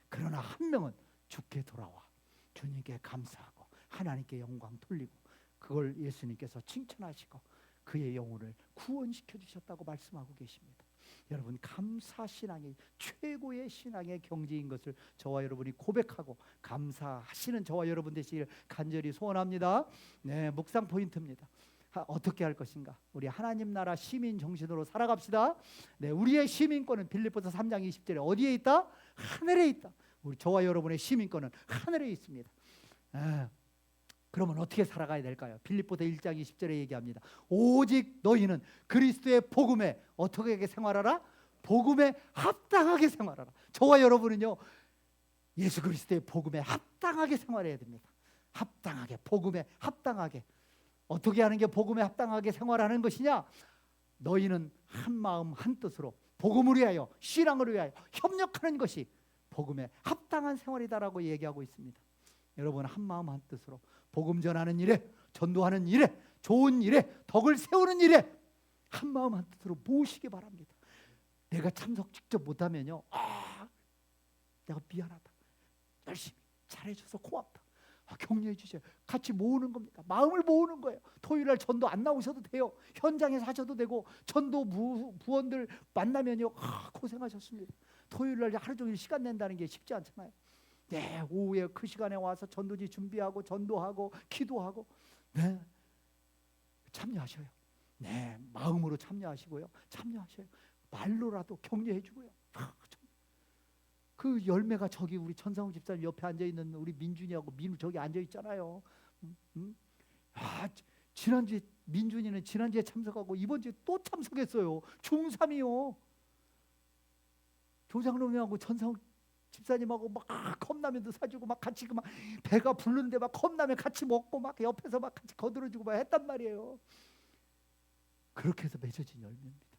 그러나 1명은 죽게 돌아와 주님께 감사하고 하나님께 영광 돌리고 그걸 예수님께서 칭찬하시고 그의 영혼을 구원시켜 주셨다고 말씀하고 계십니다. 여러분 감사신앙이 최고의 신앙의 경지인 것을 저와 여러분이 고백하고 감사하시는 저와 여러분 되시길 간절히 소원합니다. 묵상 포인트입니다. 어떻게 할 것인가? 우리 하나님 나라 시민 정신으로 살아갑시다. 네, 우리의 시민권은 빌립보서 3장 20절에 어디에 있다? 하늘에 있다. 우리 저와 여러분의 시민권은 하늘에 있습니다. 그러면 어떻게 살아가야 될까요? 빌립보서 1장 20절에 얘기합니다. 오직 너희는 그리스도의 복음에 어떻게 생활하라? 복음에 합당하게 생활하라. 저와 여러분은요, 예수 그리스도의 복음에 합당하게 생활해야 됩니다. 합당하게, 복음에 합당하게. 어떻게 하는 게 복음에 합당하게 생활하는 것이냐? 너희는 한 마음 한 뜻으로 복음을 위하여, 신앙을 위하여 협력하는 것이 복음에 합당한 생활이다라고 얘기하고 있습니다. 여러분, 한 마음 한 뜻으로 복음 전하는 일에, 전도하는 일에, 좋은 일에, 덕을 세우는 일에 한 마음 한 뜻으로 모시기 바랍니다. 내가 참석 직접 못하면요, 내가 미안하다, 열심히 잘해줘서 고맙다, 격려해 주세요. 같이 모으는 겁니다. 마음을 모으는 거예요. 토요일날 전도 안 나오셔도 돼요. 현장에서 하셔도 되고, 전도 부원들 만나면요, 고생하셨습니다. 토요일날 하루 종일 시간 낸다는 게 쉽지 않잖아요. 네, 오후에 그 시간에 와서 전도지 준비하고 전도하고 기도하고, 네, 참여하셔요. 네, 마음으로 참여하시고요. 참여하셔요. 말로라도 격려해 주고요. 그 열매가 저기 우리 천상훈 집사님 옆에 앉아 있는 우리 민준이하고 민우 저기 앉아 있잖아요. 지난주에 민준이는 지난주에 참석하고 이번 주에 또 참석했어요. 중3이요. 조장로님하고 천상훈 집사님하고 막 컵라면도 사주고 막 같이 막 배가 부르는데 막 컵라면 같이 먹고 막 옆에서 막 같이 거들어주고 막 했단 말이에요. 그렇게 해서 맺어진 열매입니다.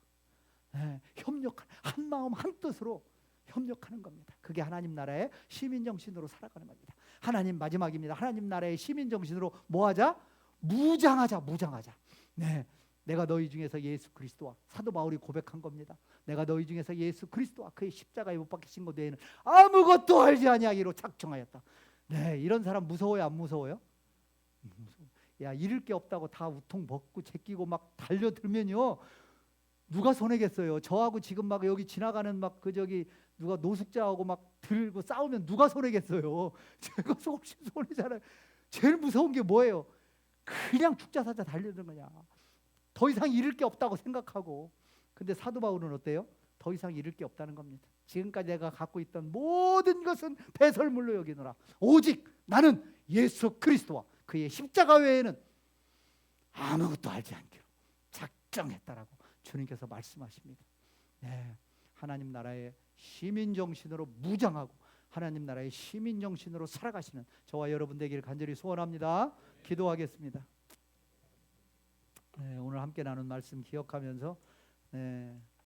네, 협력, 한 마음 한 뜻으로 협력하는 겁니다. 그게 하나님 나라의 시민 정신으로 살아가는 겁니다. 하나님, 마지막입니다. 하나님 나라의 시민 정신으로 뭐하자? 무장하자, 무장하자. 네, 내가 너희 중에서 예수 그리스도와, 사도 바울이 고백한 겁니다. 내가 너희 중에서 예수 그리스도와 그의 십자가에 못 박히신 것 외에는 아무것도 알지 아니하기로 작정하였다. 네, 이런 사람 무서워요, 안 무서워요? 야, 잃을 게 없다고 다 우통 벗고 제끼고 막 달려들면요, 누가 손해겠어요? 저하고 지금 막 여기 지나가는 막 그 저기 누가 노숙자하고 막 들고 싸우면 누가 손해겠어요? 제가 훨씬 손해잖아요. 제일 무서운 게 뭐예요? 그냥 죽자사자 달려드는 거냐. 더 이상 잃을 게 없다고 생각하고. 근데 사도 바울은 어때요? 더 이상 잃을 게 없다는 겁니다. 지금까지 내가 갖고 있던 모든 것은 배설물로 여기노라. 오직 나는 예수 그리스도와 그의 십자가 외에는 아무것도 알지 않기로 작정했다라고 주님께서 말씀하십니다. 네, 하나님 나라의 시민 정신으로 무장하고 하나님 나라의 시민 정신으로 살아가시는 저와 여러분 되기를 간절히 소원합니다. 기도하겠습니다. 네, 오늘 함께 나눈 말씀 기억하면서, 네,